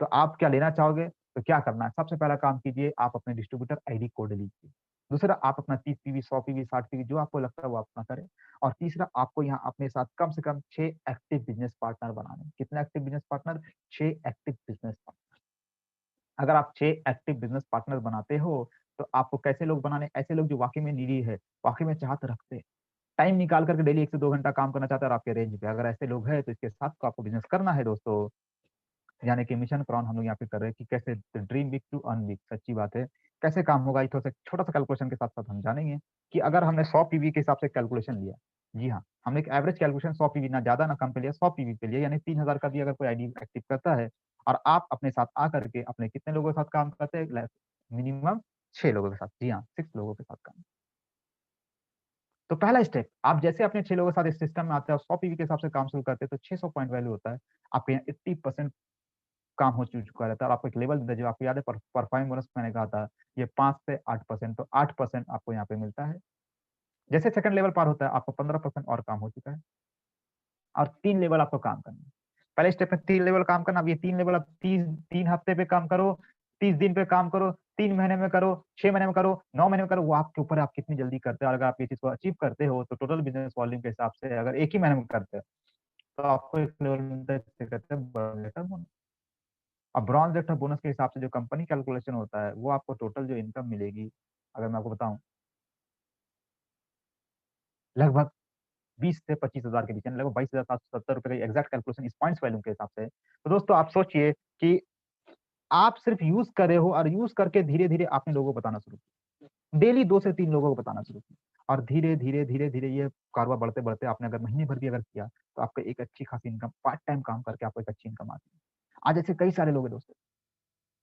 तो आप क्या लेना चाहोगे? तो क्या करना है? सबसे पहला काम कीजिए, आप अपने डिस्ट्रीब्यूटर आईडी कोड लीजिए। दूसरा, आप अपना 30 पीवी, 100 पीवी, 60 पीवी जो आपको लगता है वो अपना करें। और तीसरा, आपको यहाँ अपने साथ कम से कम 6 एक्टिव बिज़नेस पार्टनर बनाने हैं। कितने active business partner? 6 active business partner. अगर आप 6 एक्टिव बिज़नेस पार्टनर बनाते हो, तो आपको कैसे लोग बनाने? ऐसे लोग जो वाक़ई में नीडी है, वाक़ई में चाहत रखते हैं, टाइम निकाल कर के डेली 1 से 2 घंटा काम करना चाहते हैं और आपके रेंज पे। अगर ऐसे लोग हैं, तो इसके साथ तो आपको बिज़नेस करना है दोस्तों। यानी कि मिशन प्राउन हम लोग यहाँ पे कर रहे हैं कि कैसे dream big to earn big, सच्ची बात है। कैसे काम होगा ये थोड़ा-सा छोटा-सा कैलकुलेशन के साथ-साथ हम जानेंगे कि अगर हमने 100 पीवी के हिसाब से कैलकुलेशन लिया, जी हाँ, हमने एक एवरेज कैलकुलेशन 100 पीवी ना ज़्यादा ना कम पे लिया, 100 पीवी पे लिया यानी 3000 का भी अगर कोई आईडी एक्टिव करता है और आप अपने साथ आकर के अपने कितने लोगों के साथ काम करते हैं? मिनिमम 6 लोगों के साथ, जी हाँ, 6 लोगों के साथ काम। तो पहला स्टेप, आप जैसे अपने 6 लोगों के साथ इस सिस्टम में आते हैं और 100 पीवी के हिसाब से काम शुरू करते हैं, तो 600 पॉइंट वैल्यू होता है। आपके यहाँ 80% काम हो चुका रहता है और आपको एक लेवल देता है जो आपको याद है परफॉर्मिंग बोनस मैंने कहा था, ये 5 से 8% तो 8% आपको यहाँ पे मिलता है। जैसे सेकंड लेवल पार होता है, आपको 15% और काम हो चुका है और 3 लेवल आपको काम करना है। पहले स्टेप में 3 लेवल काम करना, अब ये 3 लेवल आप 3 हफ्ते पे काम करो, 30 दिन पे काम करो, 3 महीने में करो, 6 महीने में करो, 9 महीने में करो, वो आपके ऊपर है आप कितनी जल्दी करते हो और अगर आप ये चीज़ को अचीव करते हो, तो टोटल बिज़नेस वॉल्यूम के हिसाब से अगर 1 ही महीने में करते हो, तो आपको एक लेवल मिलता है जिसे कहते हैं बर्नलेटर बोनस। अब ब्रॉन्ज़ रेट ऑफ बोनस के हिसाब से जो कंपनी कैलकुलेशन होता है, वो आपको टोटल जो इनकम मिलेगी, अगर मैं आपको बताऊँ, लगभग 20 से 25,000 के बीच यानी लगभग ₹22,770 का एग्ज़ैक्ट कैलकुलेशन इस पॉइंट्स वैल्यू के हिसाब से है। तो दोस्तों आप सोचिए कि आप सिर्फ़ यूज़ कर रहे हो और यूज़ करके धीरे-धीरे आपने लोगों को बताना शुरू किया। डेली 2 से 3 लोगों को बताना शुरू किया और धीरे-धीरे, धीरे-धीरे ये कारोबार बढ़ते-बढ़ते आपने अगर महीने भर भी अगर किया, तो आपको एक अच्छी खासी इनकम पार्ट टाइम काम करके आपको एक अच्छी इनकम आती है। आज ऐसे कई सारे लोग हैं दोस्तों।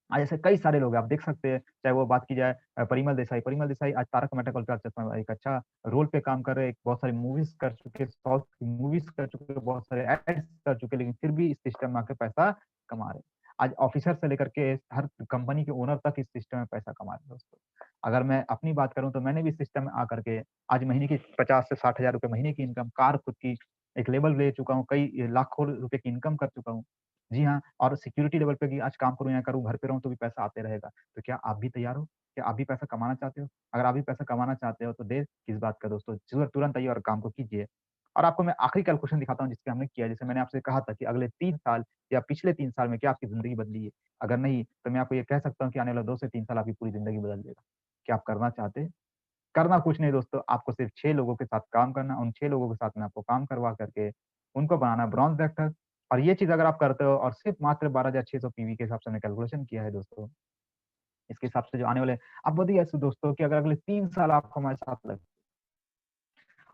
आज ऐसे कई सारे लोग हैं, आप देख सकते हैं, चाहे वो बात की जाए परिमल देसाई आज तारक मेहता का उल्टा चश्मा में एक अच्छा रोल पे काम कर रहे हैं, बहुत सारी मूवीज़ कर चुके, साउथ की मूवीज़ कर चुके, बहुत सारे एड्स कर चुके, लेकिन फिर भी इस सिस्टम में आके पैसा कमा रहे हैं। आज ऑफिसर से लेकर के हर कंपनी के ओनर तक इस सिस्टम में पैसा कमा रहे हैं दोस्तों। अगर मैं अपनी बात करूँ तो मैंने भी इस सिस्टम में आकर के आज महीने की 50 से 60 हज़ार रुपए महीने की इनकम, कार खुद की, एक लेवल ले चुका हूँ, कई लाखों रुपए की इनकम कर चुका हूँ। जी हाँ, और सिक्योरिटी लेवल पे कि आज काम करूँ या करूँ, घर पे रहूँ तो भी पैसा आते रहेगा। तो क्या आप भी तैयार हो? क्या आप भी पैसा कमाना चाहते हो? अगर आप भी पैसा कमाना चाहते हो तो देर किस बात का दोस्तों, तुरंत आइए और काम को कीजिए। और आपको मैं आखिरी कैलकुलेशन दिखाता हूँ जिससे हमने किया, जैसे मैंने आपसे कहा था कि अगले 3 साल या पिछले 3 साल में क्या आपकी ज़िंदगी बदली है? अगर नहीं, तो मैं आपको ये कह सकता हूँ कि आने वाले 2 से 3 साल आपकी पूरी ज़िंदगी बदल देगा। क्या आप करना चाहते हैं? करना कुछ नहीं दोस्तों, आपको सिर्फ 6 लोगों के साथ काम करना, उन 6 लोगों के साथ में आपको काम करवा करके, उनको बनाना ब्रॉन्ज़ रेक्टर और ये चीज़ अगर आप करते हो और सिर्फ़ मात्र 12,600 पीवी के हिसाब से हमने कैलकुलेशन किया है दोस्तों, इसके हिसाब से जो आने वाले आप बोलिए ऐसे दोस्तों कि अगर अगले 3 साल आप हमारे साथ लगे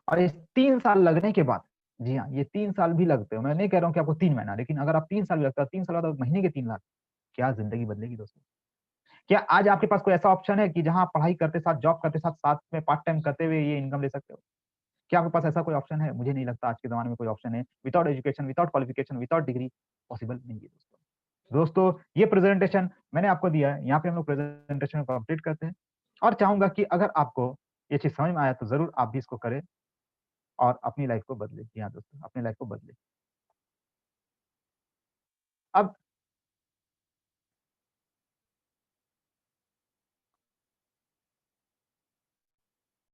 और इस 3 साल लगने के बाद जी हाँ, ये 3 साल भी लगते हो, मैं नहीं कह रहा हूँ कि आपको 3 महीना, लेकिन अगर आप 3 साल भी लगता है, 3 साल बाद महीने के 3 लाख, क्या ज़िंदगी बदलेगी दोस्तों? क्या आज आपके पास कोई ऐसा ऑप्शन है कि जहाँ आप पढ़ाई करते साथ, जॉब करते साथ, साथ में पार्ट टाइम करते हुए ये इनकम ले सकते हो? क्या आपके पास ऐसा कोई ऑप्शन है? मुझे नहीं लगता आज के ज़माने में कोई ऑप्शन है। Without education, without qualification, without degree possible नहीं है दोस्तों। दोस्तों, ये प्रेज़ेंटेशन मैंने आपको दिया है, यहाँ पे हम लोग प्रेज़ेंटेशन को कंप्लीट करते हैं और चाहूँगा कि अगर आपको ये चीज़ समझ में आया तो ज़रूर आप भी इसको करें और अपनी लाइफ़ को बदलें। जी हाँ दोस्तों, अपनी लाइफ़ को बदलें।